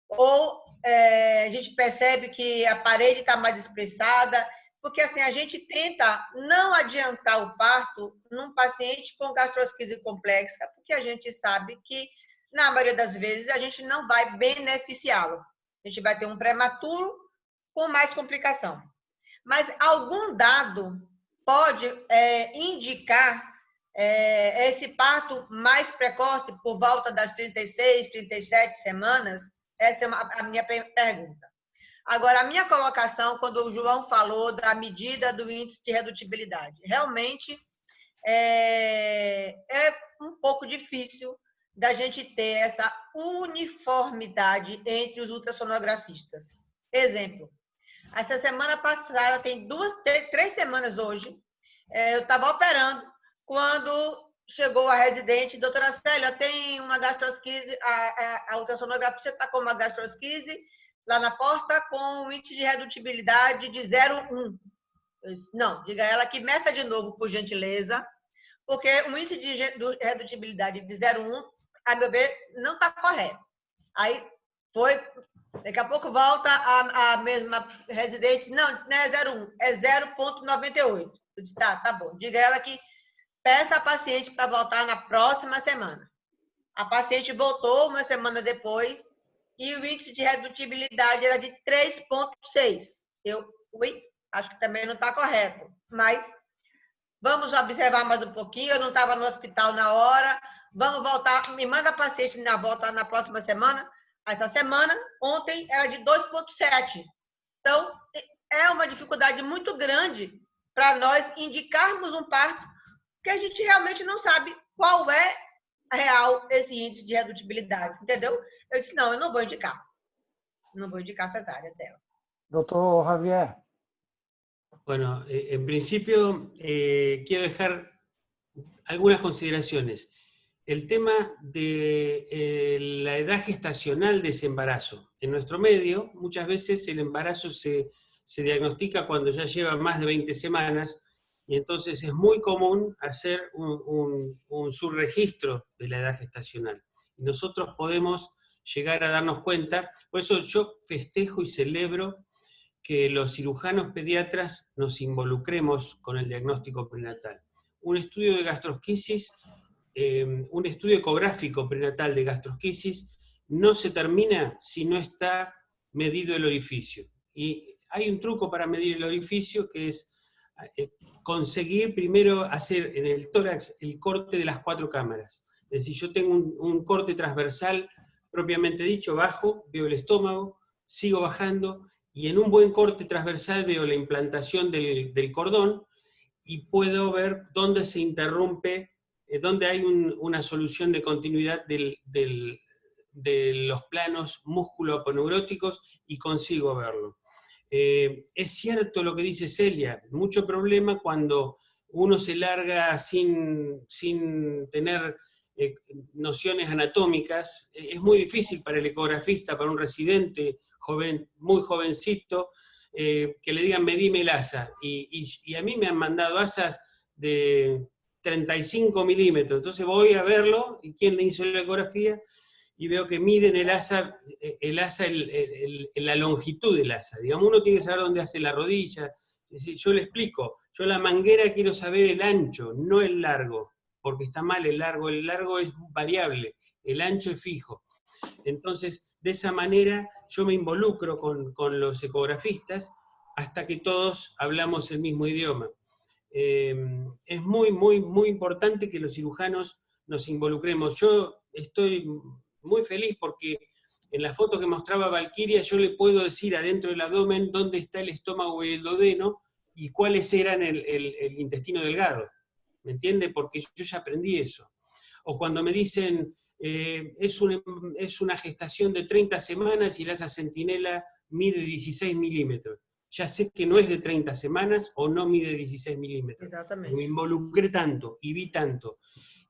ou a gente percebe que a parede está mais espessada, porque assim, a gente tenta não adiantar o parto num paciente com gastrosquise complexa, porque a gente sabe que, na maioria das vezes, a gente não vai beneficiá-lo. A gente vai ter um prematuro com mais complicação. Mas algum dado pode indicar esse parto mais precoce, por volta das 36, 37 semanas? Essa é a minha pergunta. Agora, a minha colocação, quando o João falou da medida do índice de redutibilidade, realmente é um pouco difícil da gente ter essa uniformidade entre os ultrassonografistas. Exemplo, essa semana passada, tem 3 semanas hoje, eu estava operando, quando chegou a residente, doutora Célia, tem uma gastrosquise, a ultrassonografista está com uma gastrosquise lá na porta com um índice de redutibilidade de 0,1. Não, diga a ela que meça de novo, por gentileza, porque o índice de redutibilidade de 0,1, a meu ver, não está correto. Aí foi, daqui a pouco volta a mesma residente, não é 0,1, é 0,98. Eu disse, tá bom, diga a ela que peça a paciente para voltar na próxima semana. A paciente voltou uma semana depois e o índice de redutibilidade era de 3,6. Acho que também não está correto, mas vamos observar mais um pouquinho. Eu não estava no hospital na hora, vamos voltar, me manda a paciente na volta na próxima semana. Essa semana, ontem, era de 2,7. Então, é uma dificuldade muito grande para nós indicarmos um parto que a gente realmente não sabe qual é real esse índice de redutibilidade, entendeu? Eu disse, não, eu não vou indicar. Não vou indicar cesárea dela. Doutor Javier. Bueno, en principio quiero dejar algunas consideraciones. El tema de la edad gestacional de ese embarazo. En nuestro medio, muchas veces el embarazo se se diagnostica cuando ya lleva más de 20 semanas, y entonces es muy común hacer un subregistro de la edad gestacional. Y nosotros podemos llegar a darnos cuenta, por eso yo festejo y celebro que los cirujanos pediatras nos involucremos con el diagnóstico prenatal. Un estudio de gastrosquisis, un estudio ecográfico prenatal de gastrosquisis, no se termina si no está medido el orificio. Y hay un truco para medir el orificio que es conseguir primero hacer en el tórax el corte de las 4 cámaras. Es decir, yo tengo un corte transversal propiamente dicho, bajo, veo el estómago, sigo bajando, y en un buen corte transversal veo la implantación del cordón, y puedo ver dónde se interrumpe, dónde hay una solución de continuidad de los planos músculo-aponeuróticos, y consigo verlo. Es cierto lo que dice Celia, mucho problema cuando uno se larga sin tener nociones anatómicas. Es muy difícil para el ecografista, para un residente joven, muy jovencito, que le digan medime el asa, y a mí me han mandado asas de 35 milímetros, entonces voy a verlo, y quién le hizo la ecografía, y veo que miden el asa, la longitud del asa. Digamos, uno tiene que saber dónde hace la rodilla. Es decir, yo le explico, yo la manguera quiero saber el ancho, no el largo, porque está mal el largo es variable, el ancho es fijo. Entonces, de esa manera yo me involucro con los ecografistas hasta que todos hablamos el mismo idioma. Es muy, muy, muy importante que los cirujanos nos involucremos. Yo estoy muy feliz porque en la foto que mostraba Valquiria yo le puedo decir adentro del abdomen dónde está el estómago y el duodeno y cuáles eran el intestino delgado. ¿Me entiende? Porque yo ya aprendí eso. O cuando me dicen, es una gestación de 30 semanas y el asa centinela mide 16 milímetros. Ya sé que no es de 30 semanas o no mide 16 milímetros. Exactamente. Me involucré tanto y vi tanto.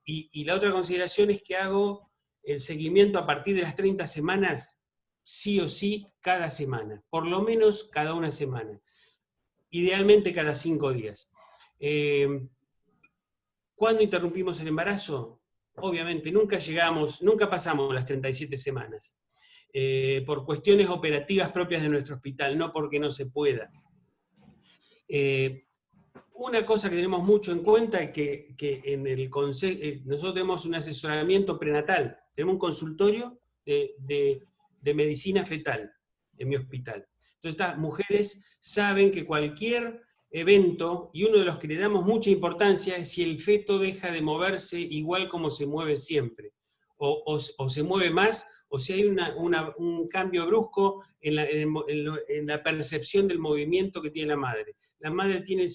Y la otra consideración es que hago el seguimiento a partir de las 30 semanas, sí o sí, cada semana. Por lo menos cada una semana. Idealmente cada 5 días. ¿Cuándo interrumpimos el embarazo? Obviamente, nunca pasamos las 37 semanas. Por cuestiones operativas propias de nuestro hospital, no porque no se pueda. Una cosa que tenemos mucho en cuenta es que en el nosotros tenemos un asesoramiento prenatal, tenemos un consultorio de medicina fetal en mi hospital. Entonces estas mujeres saben que cualquier evento, y uno de los que le damos mucha importancia es si el feto deja de moverse igual como se mueve siempre, o se mueve más, o si hay un cambio brusco en la percepción del movimiento que tiene la madre. La madre tiene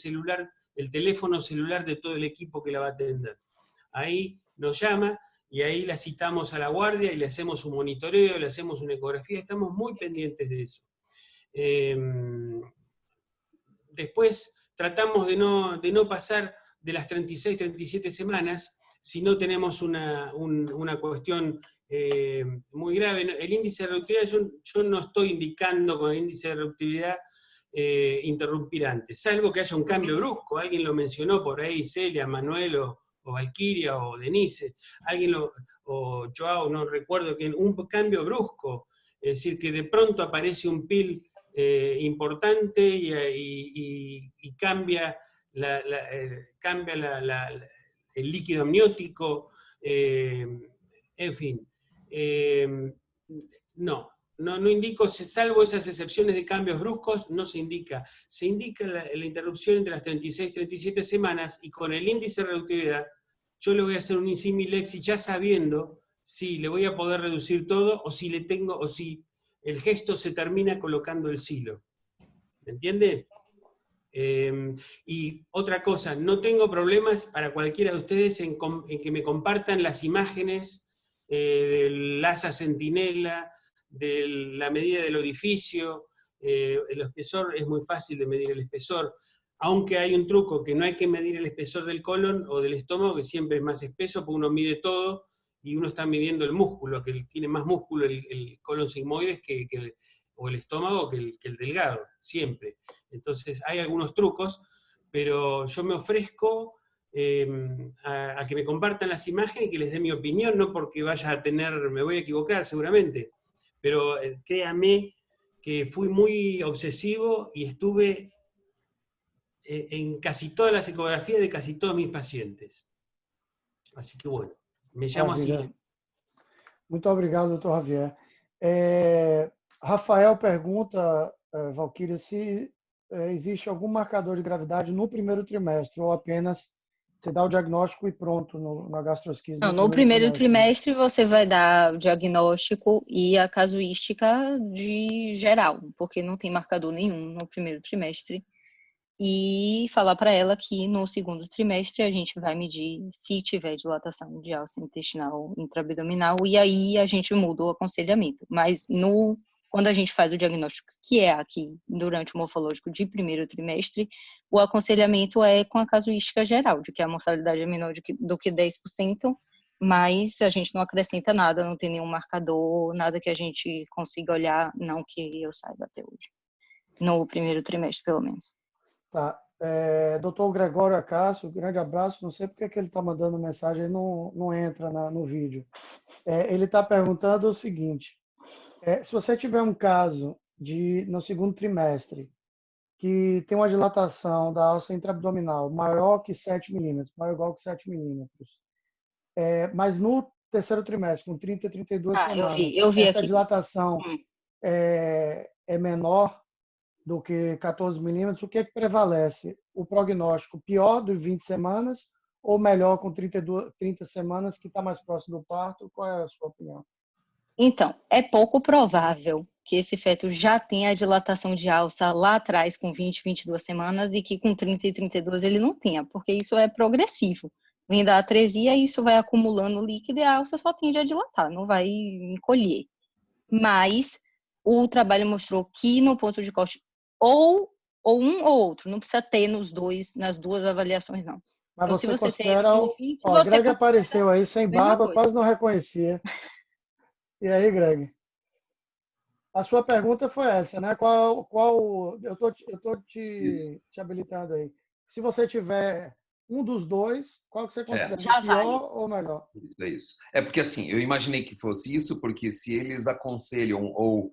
el teléfono celular de todo el equipo que la va a atender. Ahí nos llama, y ahí la citamos a la guardia, y le hacemos un monitoreo, le hacemos una ecografía, estamos muy pendientes de eso. Después tratamos de no pasar de las 36, 37 semanas, si no tenemos una cuestión muy grave. El índice de reductividad, yo no estoy indicando con el índice de reductividad interrumpir antes, salvo que haya un cambio brusco. Alguien lo mencionó por ahí, Celia, Manuel, o Valquiria, o Denise, o Joao, no recuerdo quién, un cambio brusco, es decir, que de pronto aparece un PIL importante y cambia el líquido amniótico, en fin. No indico, salvo esas excepciones de cambios bruscos, no se indica. Se indica la interrupción entre las 36 y 37 semanas, y con el índice de reductividad, yo le voy a hacer un Similex ya sabiendo si le voy a poder reducir todo, o si el gesto se termina colocando el silo. ¿Me entiende? Y otra cosa, no tengo problemas para cualquiera de ustedes en que me compartan las imágenes del asa centinela, de la medida del orificio. El espesor, es muy fácil de medir el espesor, aunque hay un truco, que no hay que medir el espesor del colon o del estómago, que siempre es más espeso, porque uno mide todo, y uno está midiendo el músculo, que tiene más músculo el colon sigmoides o el estómago que el delgado, siempre. Entonces hay algunos trucos, pero yo me ofrezco a que me compartan las imágenes y que les dé mi opinión, no porque vaya a tener, me voy a equivocar seguramente, pero créame que fui muy obsesivo y estuve en casi todas las ecografías de casi todos mis pacientes. Así que bueno, me llamo así. Maravilha. Muito obrigado, doutor Javier. Rafael pergunta, Valquíria, se existe algum marcador de gravidade no primeiro trimestre ou apenas você dá o diagnóstico e pronto na gastrosquise Não, no no primeiro trimestre, né? trimestre você vai dar o diagnóstico e a casuística de geral, porque não tem marcador nenhum no primeiro trimestre. E falar para ela que no segundo trimestre a gente vai medir se tiver dilatação de alça intestinal intraabdominal e aí a gente muda o aconselhamento. Mas quando a gente faz o diagnóstico, que é aqui durante o morfológico de primeiro trimestre, o aconselhamento é com a casuística geral, de que a mortalidade é menor do que 10%, mas a gente não acrescenta nada, não tem nenhum marcador, nada que a gente consiga olhar, não que eu saiba até hoje. No primeiro trimestre, pelo menos. Tá. Doutor Gregório Acácio, grande abraço. Não sei porque que ele está mandando mensagem e não entra no vídeo. Ele está perguntando o seguinte: se você tiver um caso no segundo trimestre que tem uma dilatação da alça intraabdominal maior que 7 milímetros, maior ou igual que 7 milímetros, mas no terceiro trimestre, com 30 a 32 semanas, eu vi essa aqui. dilatação é menor do que 14 milímetros, o que é que prevalece? O prognóstico pior dos 20 semanas ou melhor com 30 semanas, que está mais próximo do parto? Qual é a sua opinião? Então, é pouco provável que esse feto já tenha a dilatação de alça lá atrás com 20, 22 semanas e que com 30 e 32 ele não tenha, porque isso é progressivo. Vem da atresia e isso vai acumulando líquido e a alça só tende a dilatar, não vai encolher. Mas o trabalho mostrou que no ponto de corte ou um ou outro, não precisa ter nas duas avaliações, não. Mas então, você se você considera... tem o Greg apareceu aí sem barba, quase não reconhecia. E aí, Greg? A sua pergunta foi essa, né? Eu tô te habilitando aí. Se você tiver um dos dois, qual que você considera pior vale. ou melhor? É isso. É porque assim, eu imaginei que fosse isso, porque se eles aconselham ou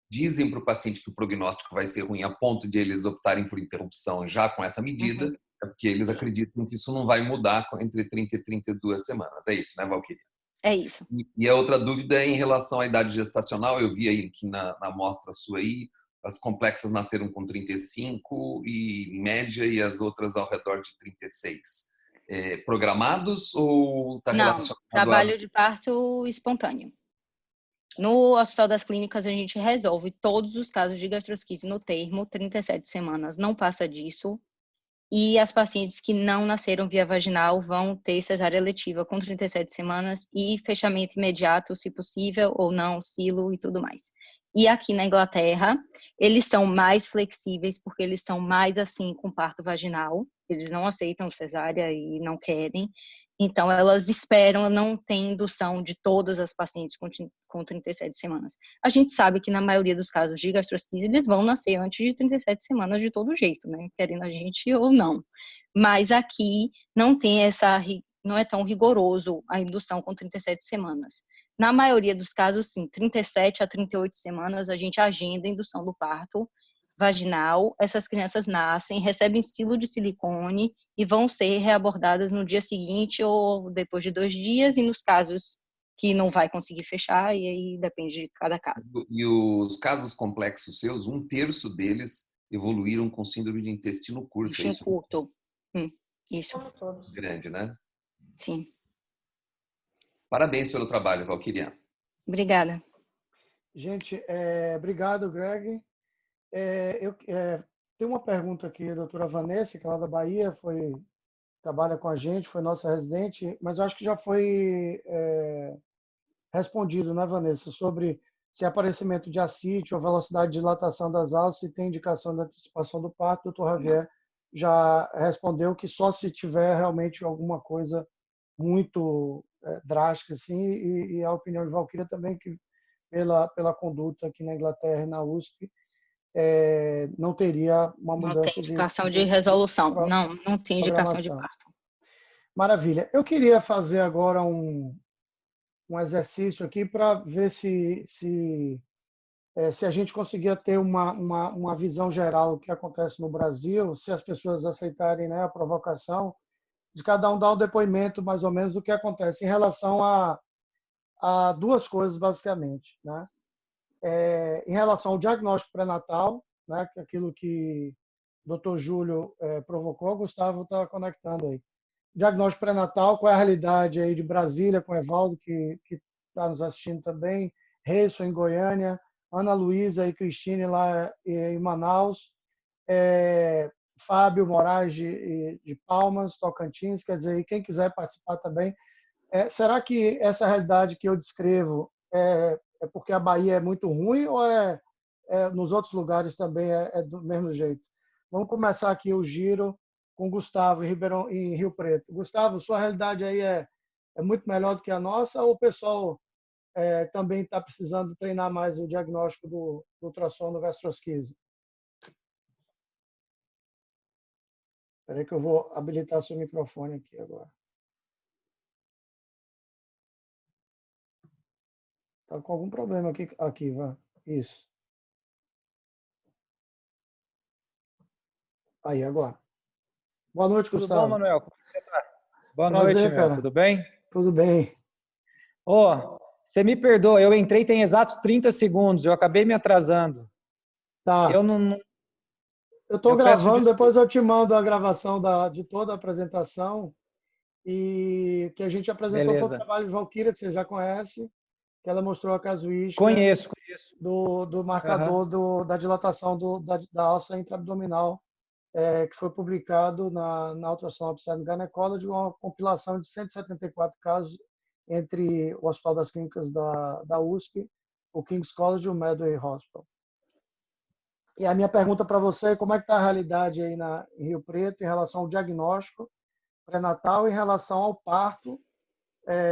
dizem para o paciente que o prognóstico vai ser ruim a ponto de eles optarem por interrupção já com essa medida, é porque eles acreditam que isso não vai mudar entre 30 e 32 semanas. É isso, né, Valquíria? É isso. E a outra dúvida é em relação à idade gestacional. Eu vi aí que na amostra sua aí, as complexas nasceram com 35 em média e as outras ao redor de 36. Programados ou está relacionado? Não, trabalho de parto espontâneo. No Hospital das Clínicas, a gente resolve todos os casos de gastrosquise no termo, 37 semanas, não passa disso. E as pacientes que não nasceram via vaginal vão ter cesárea letiva com 37 semanas e fechamento imediato, se possível, ou não, silo e tudo mais. E aqui na Inglaterra, eles são mais flexíveis, porque eles são mais assim com parto vaginal. Eles não aceitam cesárea e não querem. Então, elas esperam, não tem indução de todas as pacientes com 37 semanas. A gente sabe que na maioria dos casos de gastrosquise, eles vão nascer antes de 37 semanas de todo jeito, né? Querendo a gente ou não. Mas aqui não tem não é tão rigoroso a indução com 37 semanas. Na maioria dos casos, sim, 37 a 38 semanas, a gente agenda a indução do parto vaginal, essas crianças nascem, recebem estilo de silicone e vão ser reabordadas no dia seguinte ou depois de 2 dias, e nos casos que não vai conseguir fechar, e aí depende de cada caso. E os casos complexos seus, 1/3 deles evoluíram com síndrome de intestino curto. Intestino curto. Isso. Grande, né? Sim. Parabéns pelo trabalho, Valquíria. Obrigada. Gente, obrigado, Greg. Tem uma pergunta aqui, a doutora Vanessa, que é lá da Bahia, trabalha com a gente, foi nossa residente, mas eu acho que já foi respondido, né, Vanessa, sobre se aparecimento de ascite ou velocidade de dilatação das alças e tem indicação de antecipação do parto. O doutor Javier já respondeu que só se tiver realmente alguma coisa muito drástica, assim, e a opinião de Valquíria também, que pela conduta aqui na Inglaterra e na USP, não teria uma Não mudança tem indicação de resolução. Não tem indicação de programação. parto. Maravilha. Eu queria fazer agora um exercício aqui para ver se a gente conseguia ter uma visão geral do que acontece no Brasil, se as pessoas aceitarem, né, a provocação, de cada um dar um depoimento mais ou menos do que acontece em relação a duas coisas, basicamente, né? Em relação ao diagnóstico pré-natal, né, que é aquilo que o Dr. Júlio provocou, o Gustavo está conectando aí. Diagnóstico pré-natal, qual é a realidade aí de Brasília, com o Evaldo, que está nos assistindo também, Reison, em Goiânia, Ana Luísa e Cristine, lá em Manaus, Fábio Moraes, de Palmas, Tocantins, quer dizer, e quem quiser participar também. Será que essa realidade que eu descrevo é porque a Bahia é muito ruim ou nos outros lugares também é do mesmo jeito? Vamos começar aqui o giro com Gustavo em Rio Preto. Gustavo, sua realidade aí é muito melhor do que a nossa, ou o pessoal também está precisando treinar mais o diagnóstico do ultrassom no gastrosquise? Espera aí que eu vou habilitar seu microfone aqui agora. Está com algum problema aqui, Ivan. Isso. Aí, agora. Boa noite, Tudo Gustavo. bom, Manuel? Como você tá? Boa Prazer, noite, meu. cara. Tudo bem? Tudo bem. Você me perdoa, eu entrei tem exatos 30 segundos, eu acabei me atrasando. Tá. Eu não. Eu estou peço gravando, desculpa. depois eu te mando a gravação de toda a apresentação. E que a gente apresentou foi o Beleza. trabalho de Valquíria, que você já conhece, que ela mostrou a casuística Conheço. do marcador da dilatação da alça intraabdominal, que foi publicado na Ultrasound Obstetric and Gynecology, uma compilação de 174 casos entre o Hospital das Clínicas da USP, o King's College e o Medway Hospital. E a minha pergunta para você é como é que está a realidade aí em Rio Preto em relação ao diagnóstico pré-natal, em relação ao parto,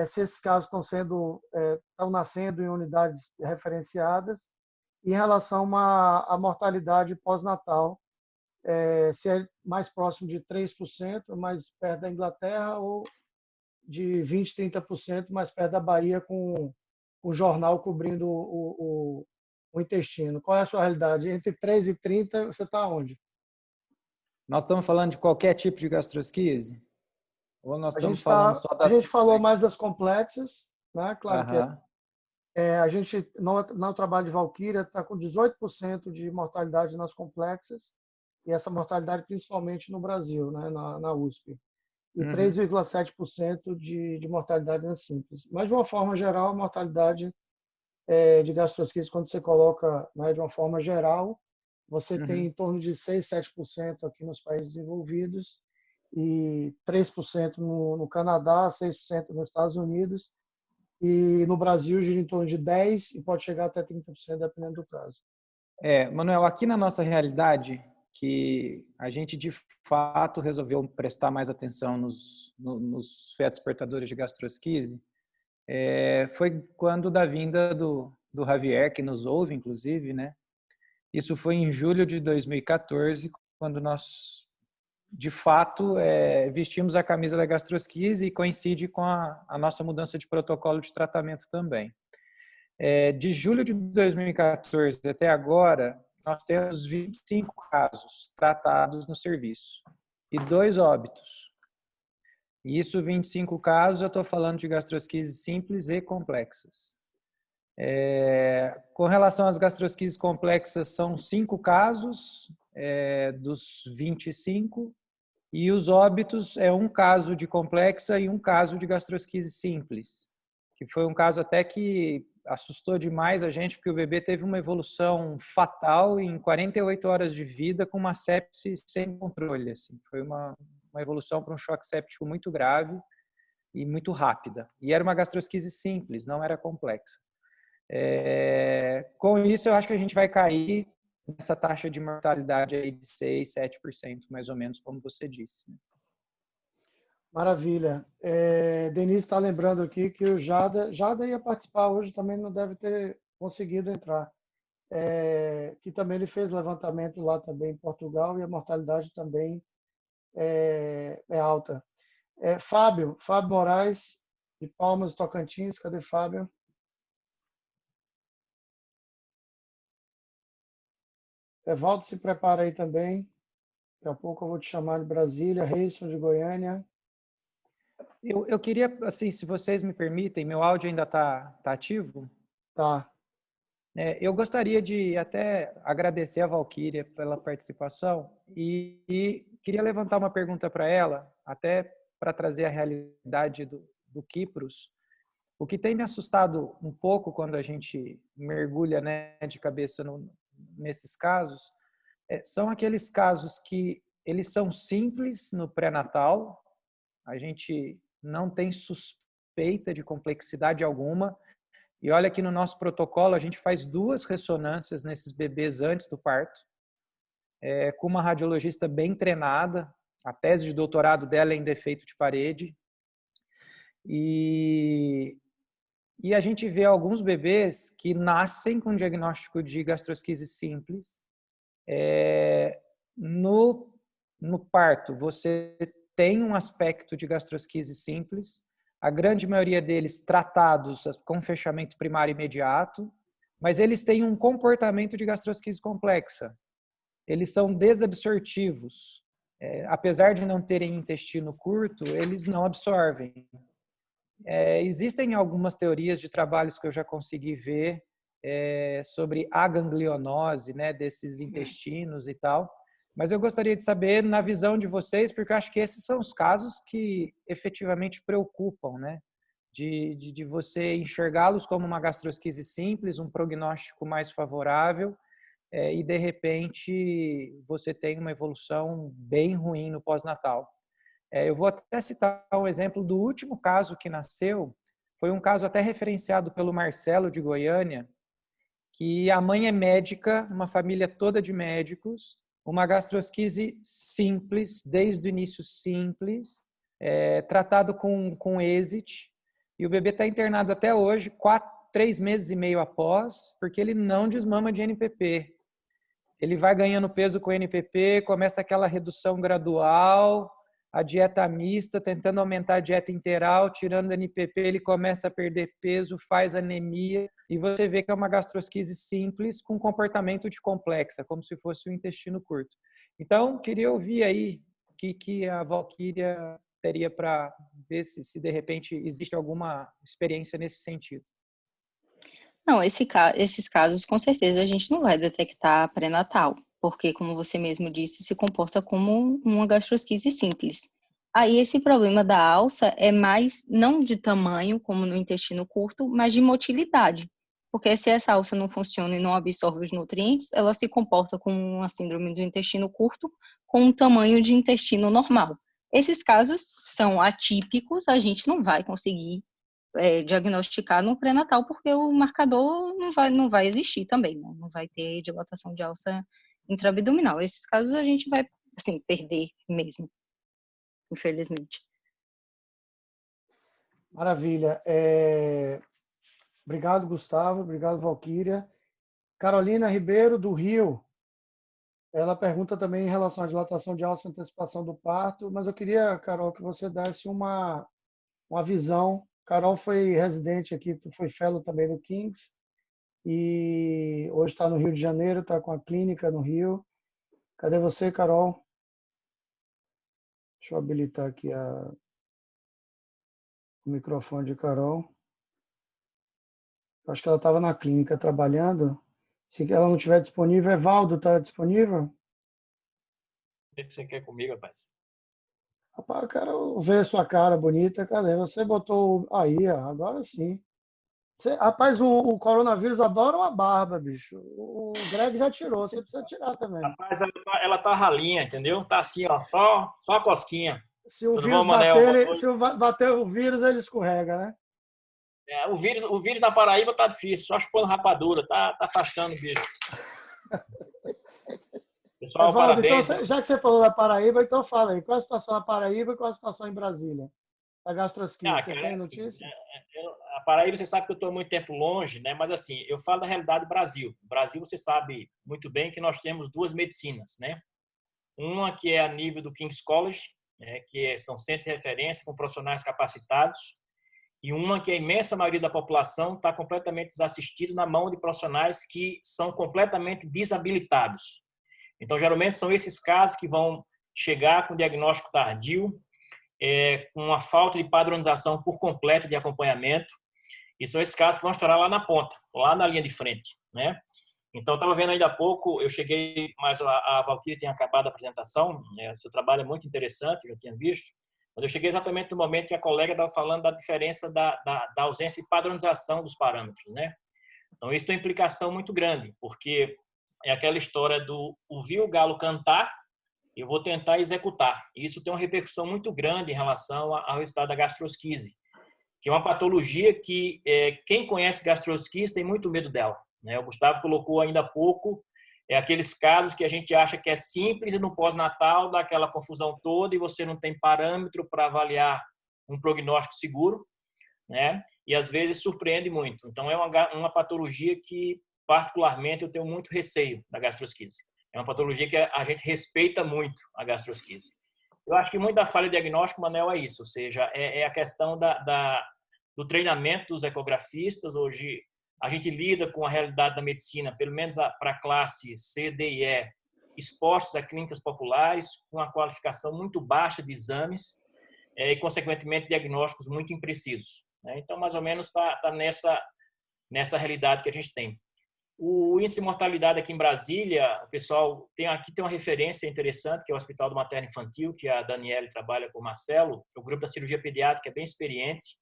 se esses casos estão nascendo em unidades referenciadas, e em relação à mortalidade pós-natal, se é mais próximo de 3%, mais perto da Inglaterra, ou de 20%, 30% mais perto da Bahia, com o jornal cobrindo o intestino. Qual é a sua realidade? Entre 3 e 30, você está onde? Nós estamos falando de qualquer tipo de gastrosquise? Ou nós estamos falando só A das gente falou mais das complexas, né? Claro que Aham. a gente, no trabalho de Valquíria, está com 18% de mortalidade nas complexas, e essa mortalidade principalmente no Brasil, né? na USP. E 3,7% de mortalidade nas simples. Mas, de uma forma geral, a mortalidade de gastrosquise, quando você coloca, né, de uma forma geral, você tem em torno de 6, 7% aqui nos países desenvolvidos, e 3% no Canadá, 6% nos Estados Unidos, e no Brasil gira em torno de 10% e pode chegar até 30%, dependendo do caso. Manuel, aqui na nossa realidade, que a gente de fato resolveu prestar mais atenção nos fetos portadores de gastrosquise, foi quando da vinda do Javier, que nos ouve, inclusive, né? Isso foi em julho de 2014, quando nós, de fato, vestimos a camisa da gastrosquise, e coincide com a nossa mudança de protocolo de tratamento também. De julho de 2014 até agora, nós temos 25 casos tratados no serviço e 2 óbitos. E isso, 25 casos, eu estou falando de gastrosquises simples e complexas. Com relação às gastrosquises complexas, são 5 casos dos 25, e os óbitos é 1 caso de complexa e 1 caso de gastrosquise simples, que foi um caso até que assustou demais a gente, porque o bebê teve uma evolução fatal em 48 horas de vida, com uma sepse sem controle. Assim. Foi uma evolução para um choque séptico muito grave e muito rápida. E era uma gastrosquise simples, não era complexa. Com isso, eu acho que a gente vai cair nessa taxa de mortalidade aí de 6, 7%, mais ou menos, como você disse. Maravilha. Denise está lembrando aqui que o Jada ia participar hoje, também não deve ter conseguido entrar. Que também ele fez levantamento lá também em Portugal e a mortalidade também é alta. Fábio Moraes, de Palmas, Tocantins. Cadê Fábio? Evaldo, se prepara aí também. Daqui a pouco eu vou te chamar de Brasília. Reison, de Goiânia. Eu queria, assim, se vocês me permitem, meu áudio ainda está ativo? Tá. Eu gostaria de até agradecer a Valquíria pela participação e queria levantar uma pergunta para ela, até para trazer a realidade do Quipros. O que tem me assustado um pouco quando a gente mergulha, né, de cabeça nesses casos, são aqueles casos que eles são simples no pré-natal, a gente não tem suspeita de complexidade alguma, e olha que no nosso protocolo a gente faz 2 ressonâncias nesses bebês antes do parto, com uma radiologista bem treinada, a tese de doutorado dela é em defeito de parede, e a gente vê alguns bebês que nascem com diagnóstico de gastrosquise simples. No parto, você tem um aspecto de gastrosquise simples, a grande maioria deles tratados com fechamento primário imediato, mas eles têm um comportamento de gastrosquise complexa. Eles são desabsortivos. Apesar de não terem intestino curto, eles não absorvem. Existem algumas teorias de trabalhos que eu já consegui ver sobre a ganglionose, né, desses intestinos e tal, mas eu gostaria de saber, na visão de vocês, porque eu acho que esses são os casos que efetivamente preocupam, né, de você enxergá-los como uma gastrosquise simples, um prognóstico mais favorável, e de repente você tem uma evolução bem ruim no pós-natal. Eu vou até citar um exemplo do último caso que nasceu, foi um caso até referenciado pelo Marcelo de Goiânia, que a mãe é médica, uma família toda de médicos, uma gastrosquise simples, desde o início simples, tratado com ESIT, e o bebê está internado até hoje, 3 meses e meio após, porque ele não desmama de NPP. Ele vai ganhando peso com NPP, começa aquela redução gradual, a dieta mista, tentando aumentar a dieta interal, tirando NPP, ele começa a perder peso, faz anemia, e você vê que é uma gastrosquise simples com comportamento de complexa, como se fosse um intestino curto. Então, queria ouvir aí o que a Valquíria teria para ver se de repente existe alguma experiência nesse sentido. Não, esses casos, com certeza, a gente não vai detectar pré-natal, porque, como você mesmo disse, se comporta como uma gastrosquise simples. Aí, esse problema da alça é mais, não de tamanho, como no intestino curto, mas de motilidade. Porque se essa alça não funciona e não absorve os nutrientes, ela se comporta como uma síndrome do intestino curto, com um tamanho de intestino normal. Esses casos são atípicos, a gente não vai conseguir diagnosticar no pré-natal, porque o marcador não vai existir também, né? Não vai ter dilatação de alça intraabdominal. Esses casos a gente vai, assim, perder mesmo, infelizmente. Maravilha. Obrigado, Gustavo. Obrigado, Valquíria. Carolina Ribeiro, do Rio. Ela pergunta também em relação à dilatação de alça e antecipação do parto, mas eu queria, Carol, que você desse uma visão. Carol foi residente aqui, foi fellow também no Kings, e hoje está no Rio de Janeiro, está com a clínica no Rio. Cadê você, Carol? Deixa eu habilitar aqui o microfone de Carol. Acho que ela estava na clínica trabalhando. Se ela não estiver disponível, Evaldo está disponível? O que você quer comigo, rapaz? Rapaz, eu quero ver sua cara bonita. Cadê? Você botou aí, ó, agora sim. Rapaz, o coronavírus adora uma barba, bicho. O Greg já tirou, você precisa tirar também. Rapaz, ela tá ralinha, entendeu? Tá assim, ó, só a cosquinha. Se o vírus bater, bater o vírus, ele escorrega, né? O vírus na Paraíba tá difícil, só chupando rapadura, tá afastando o vírus. Pessoal, Evaldo, parabéns. Então, já que você falou da Paraíba, então fala aí. Qual é a situação na Paraíba e qual é a situação em Brasília? A gastrosquise, você tem notícia? a Paraíba, você sabe que eu estou muito tempo longe, né? Mas assim, eu falo da realidade do Brasil. No Brasil, você sabe muito bem que nós temos duas medicinas, né? Uma que é a nível do King's College, né? São centros de referência com profissionais capacitados, e uma que a imensa maioria da população está completamente desassistida na mão de profissionais que são completamente desabilitados. Então, geralmente, são esses casos que vão chegar com diagnóstico tardio, com uma falta de padronização por completo de acompanhamento, e são esses casos que vão estourar lá na ponta, lá na linha de frente, né? Então, estava vendo ainda há pouco, eu cheguei, mas a Valquíria tinha acabado a apresentação, seu trabalho é muito interessante, eu tinha visto, mas eu cheguei exatamente no momento que a colega estava falando da diferença da ausência de padronização dos parâmetros, né? Então, isso tem uma implicação muito grande, porque é aquela história do ouvir o galo cantar, eu vou tentar executar. Isso tem uma repercussão muito grande em relação ao resultado da gastrosquise, que é uma patologia que quem conhece gastrosquise tem muito medo dela, né? O Gustavo colocou ainda há pouco aqueles casos que a gente acha que é simples e no pós-natal dá aquela confusão toda e você não tem parâmetro para avaliar um prognóstico seguro, né? E às vezes surpreende muito. Então é uma patologia que particularmente eu tenho muito receio da gastrosquise. É uma patologia que a gente respeita muito a gastrosquise. Eu acho que muito da falha diagnóstica, Manel, é isso, ou seja, é a questão do treinamento dos ecografistas. Hoje a gente lida com a realidade da medicina, pelo menos para a classe C, D e E, expostos a clínicas populares, com uma qualificação muito baixa de exames e, consequentemente, diagnósticos muito imprecisos, né? Então, mais ou menos, está nessa realidade que a gente tem. O índice de mortalidade aqui em Brasília, o pessoal aqui tem uma referência interessante, que é o Hospital do Materno Infantil, que a Daniele trabalha com o Marcelo, o grupo da cirurgia pediátrica é bem experiente.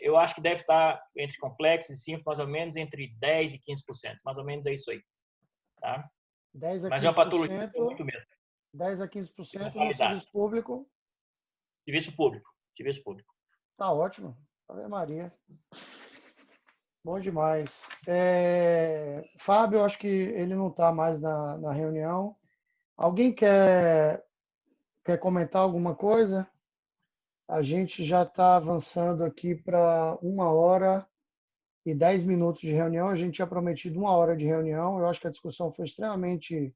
Eu acho que deve estar entre complexos e simples, mais ou menos entre 10% e 15%, mais ou menos é isso aí. Tá? 10 a 15%, mas é uma patologia com muito medo. 10 a 15% no serviço público. Serviço público. Serviço público. Tá ótimo. Ave Maria. Bom demais. Fábio, acho que ele não está mais na reunião. Alguém quer comentar alguma coisa? A gente já está avançando aqui para 1h10 de reunião. A gente tinha prometido 1 hora de reunião. Eu acho que a discussão foi extremamente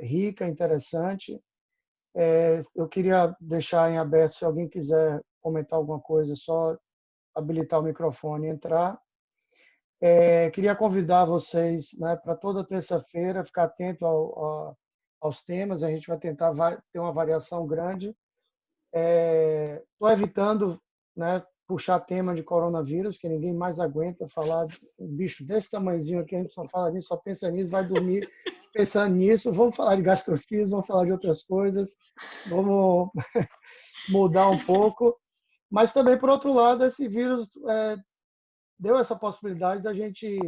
rica, interessante. Eu queria deixar em aberto, se alguém quiser comentar alguma coisa, só habilitar o microfone e entrar. Queria convidar vocês, né, para toda terça-feira ficar atento aos temas. A gente vai tentar ter uma variação grande. Estou evitando, né, puxar tema de coronavírus, que ninguém mais aguenta falar de um bicho desse tamanhozinho aqui. A gente só fala nisso, só pensa nisso, vai dormir pensando nisso. Vamos falar de gastrosquise, vamos falar de outras coisas, vamos mudar um pouco. Mas também, por outro lado, esse vírus deu essa possibilidade da gente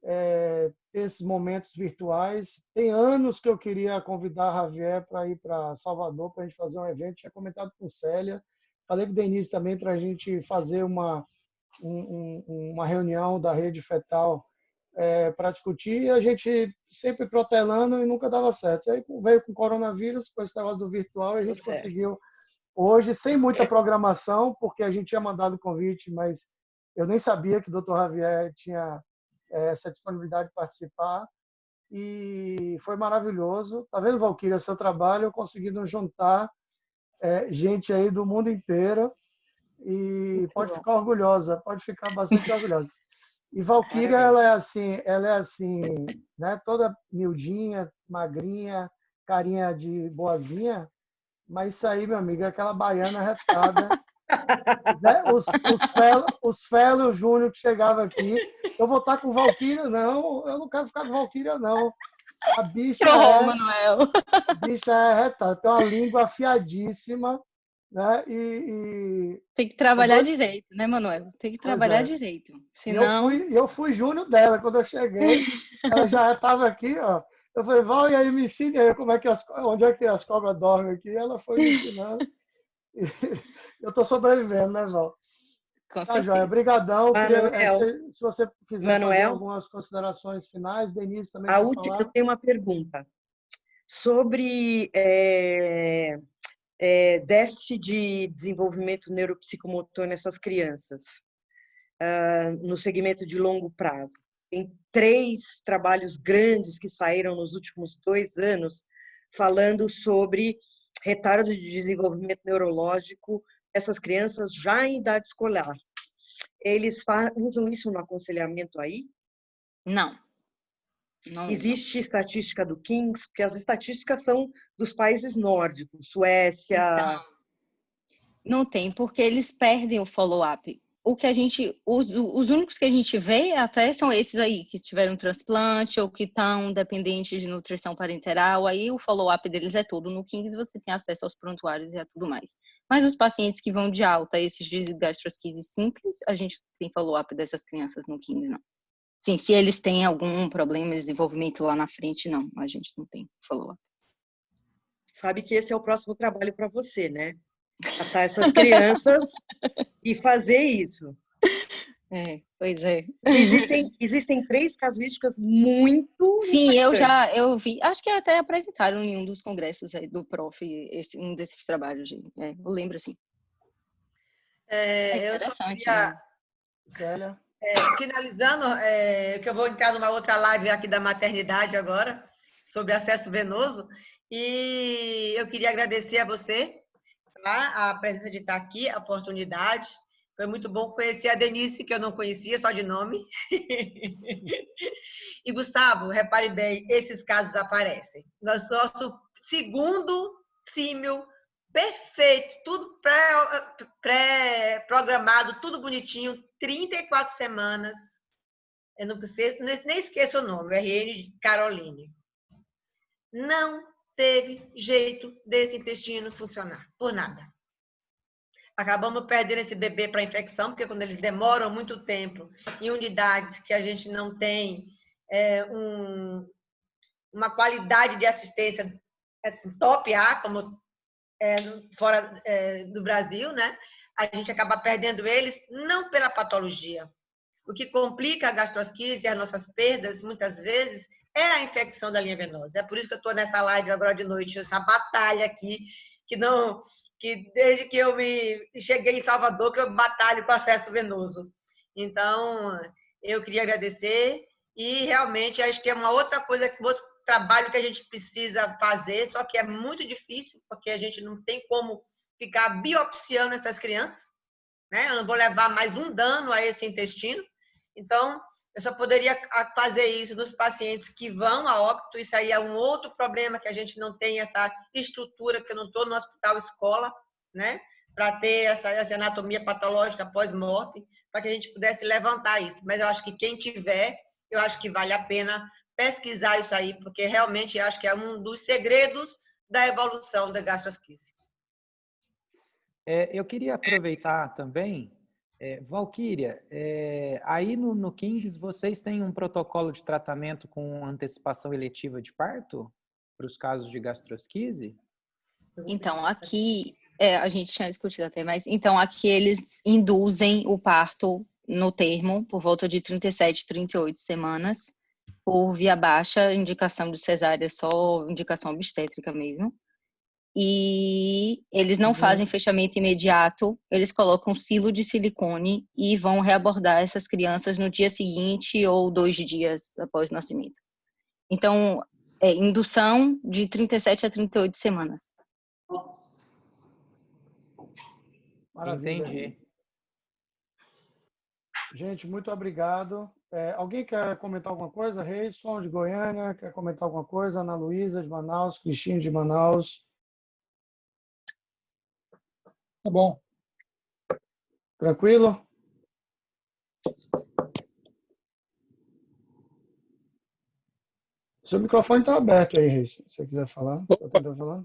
ter esses momentos virtuais. Tem anos que eu queria convidar a Javier para ir para Salvador para a gente fazer um evento. Tinha comentado com Célia, falei com o Denise também para a gente fazer uma reunião da rede fetal para discutir, e a gente sempre protelando e nunca dava certo. Aí veio com o coronavírus, com esse negócio do virtual, e a gente conseguiu hoje, sem muita programação, porque a gente tinha mandado o convite, mas eu nem sabia que o Dr. Javier tinha essa disponibilidade de participar, e foi maravilhoso. Tá vendo, Valquíria, seu trabalho, conseguindo juntar gente aí do mundo inteiro, e muito pode bom. Ficar orgulhosa, pode ficar bastante orgulhosa. E Valquíria, ela é assim, né, toda miudinha, magrinha, carinha de boazinha, mas isso aí, meu amigo, é aquela baiana retada. Né? Os Felo Júnior que chegava aqui, eu vou estar com Valquíria? Não, eu não quero ficar com Valquíria, não. A bicha Manuel. A bicha é retada, tem uma língua afiadíssima, né? Tem que trabalhar direito, né, Manuel? Tem que trabalhar direito. Senão... Eu fui júnior dela, quando eu cheguei, ela já estava aqui, ó. Eu falei, Val, e aí me ensina aí onde é que as cobras dormem aqui. Ela foi me ensinando. Eu estou sobrevivendo, né, Val? Tá, joia. Obrigadão. Se você quiser fazer algumas considerações finais, Denise também a última, eu tenho uma pergunta sobre déficit de desenvolvimento neuropsicomotor nessas crianças, no segmento de longo prazo. Tem 3 trabalhos grandes que saíram nos últimos 2 anos falando sobre retardo de desenvolvimento neurológico dessas crianças já em idade escolar. Eles usam isso no aconselhamento aí? Não. Não. Existe estatística do King's? Porque as estatísticas são dos países nórdicos, Suécia... Então, não tem, porque eles perdem o follow-up. Os únicos que a gente vê até são esses aí, que tiveram transplante ou que estão dependentes de nutrição parenteral. Aí o follow-up deles é todo. No King's você tem acesso aos prontuários e a tudo mais. Mas os pacientes que vão de alta, esses de gastrosquise simples, a gente tem follow-up dessas crianças no King's, não. Sim, se eles têm algum problema de desenvolvimento lá na frente, não. A gente não tem follow-up. Sabe que esse é o próximo trabalho para você, né? Tratar essas crianças e fazer isso. Pois é. Existem 3 casuísticas muito... Sim, eu vi. Acho que até apresentaram em um dos congressos aí do Prof. Um desses trabalhos. Eu lembro, assim. Interessante. Célia. Finalizando, que eu vou entrar numa outra live aqui da maternidade agora, sobre acesso venoso, e eu queria agradecer a você, tá? A presença de estar aqui, a oportunidade. Foi muito bom conhecer a Denise, que eu não conhecia, só de nome. E, Gustavo, repare bem, esses casos aparecem. Nosso segundo símil, perfeito, tudo pré-programado, tudo bonitinho, 34 semanas. Eu não sei, nem esqueço o nome, o RN de Caroline. Não teve jeito desse intestino funcionar, por nada. Acabamos perdendo esse bebê para infecção, porque quando eles demoram muito tempo em unidades que a gente não tem uma qualidade de assistência top A, como fora do Brasil, né? A gente acaba perdendo eles não pela patologia. O que complica a gastrosquise e as nossas perdas, muitas vezes, é a infecção da linha venosa. É por isso que eu estou nessa live agora de noite, essa batalha aqui, que desde que eu cheguei em Salvador, que eu batalho com acesso venoso. Então, eu queria agradecer e realmente acho que é uma outra coisa, outro trabalho que a gente precisa fazer, só que é muito difícil, porque a gente não tem como ficar biopsiando essas crianças, né? Eu não vou levar mais um dano a esse intestino. Então, eu só poderia fazer isso nos pacientes que vão a óbito. Isso aí é um outro problema, que a gente não tem essa estrutura, que eu não estou no hospital escola, né? Para ter essa anatomia patológica pós-morte, para que a gente pudesse levantar isso. Mas eu acho que quem tiver, eu acho que vale a pena pesquisar isso aí, porque realmente eu acho que é um dos segredos da evolução da gastrosquise. Eu queria aproveitar também, Valquíria, aí no King's vocês têm um protocolo de tratamento com antecipação eletiva de parto para os casos de gastrosquise? Então, aqui, a gente tinha discutido até, mas então aqui eles induzem o parto no termo por volta de 37, 38 semanas, por via baixa, indicação de cesárea, só indicação obstétrica mesmo. E eles não fazem fechamento imediato, eles colocam silo de silicone e vão reabordar essas crianças no dia seguinte ou 2 dias após o nascimento. Então, indução de 37 a 38 semanas. Maravilha. Entendi. Gente, muito obrigado. Alguém quer comentar alguma coisa? Reison, de Goiânia, quer comentar alguma coisa? Ana Luísa, de Manaus, Cristina, de Manaus. Tá bom. Tranquilo? Seu microfone está aberto aí, Reison, se você quiser falar. Está tentando falar?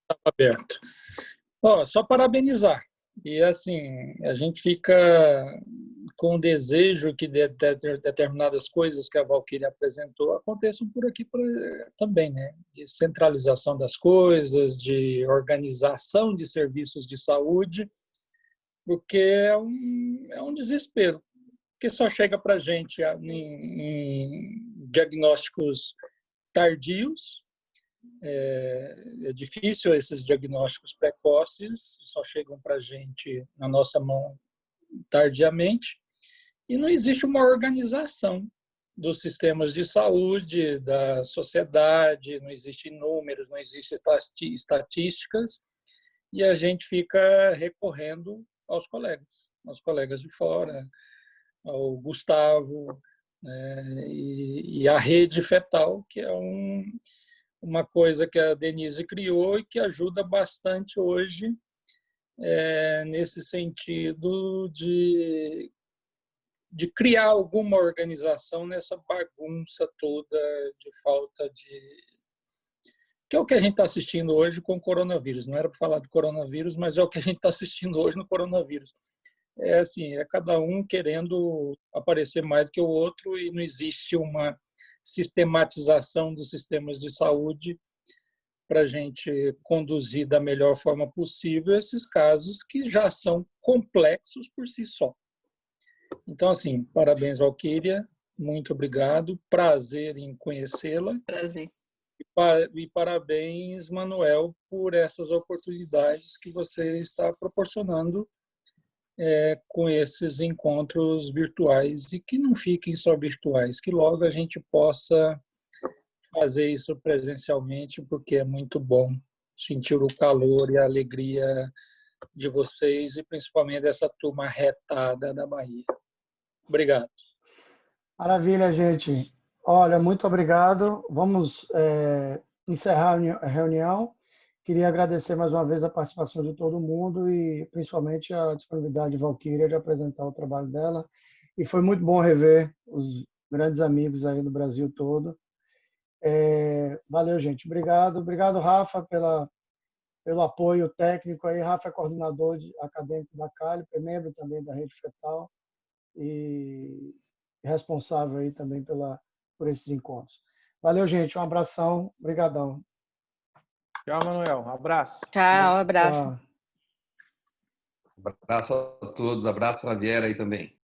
Está aberto. Só parabenizar. E, assim, a gente fica com o desejo que determinadas coisas que a Valquíria apresentou aconteçam por aqui também, né? De centralização das coisas, de organização de serviços de saúde, porque é um desespero, que só chega para a gente em diagnósticos tardios, É difícil esses diagnósticos precoces, só chegam para a gente na nossa mão tardiamente, e não existe uma organização dos sistemas de saúde, da sociedade, não existem números, não existem estatísticas, e a gente fica recorrendo aos colegas de fora, ao Gustavo, né, e a rede fetal, que é uma coisa que a Denise criou e que ajuda bastante hoje nesse sentido de criar alguma organização nessa bagunça toda de falta de... que é o que a gente está assistindo hoje com o coronavírus. Não era para falar de coronavírus, mas é o que a gente está assistindo hoje no coronavírus. É assim, é cada um querendo aparecer mais do que o outro e não existe uma sistematização dos sistemas de saúde para a gente conduzir da melhor forma possível esses casos que já são complexos por si só. Então, assim, parabéns, Valquíria, muito obrigado, prazer em conhecê-la. Prazer. E parabéns, Manuel, por essas oportunidades que você está proporcionando com esses encontros virtuais, e que não fiquem só virtuais, que logo a gente possa fazer isso presencialmente, porque é muito bom sentir o calor e a alegria de vocês, e principalmente dessa turma retada da Bahia. Obrigado. Maravilha, gente. Olha, muito obrigado. Vamos encerrar a reunião. Queria agradecer mais uma vez a participação de todo mundo e principalmente a disponibilidade de Valquíria de apresentar o trabalho dela. E foi muito bom rever os grandes amigos aí do Brasil todo. Valeu, gente. Obrigado. Obrigado, Rafa, pelo apoio técnico aí. Rafa é coordenador acadêmico da Calip, é membro também da Rede Fetal e responsável aí também por esses encontros. Valeu, gente. Um abração. Obrigadão. Tchau, Manuel. Um abraço. Tchau, abraço. Tchau. Abraço a todos, abraço a Viera aí também.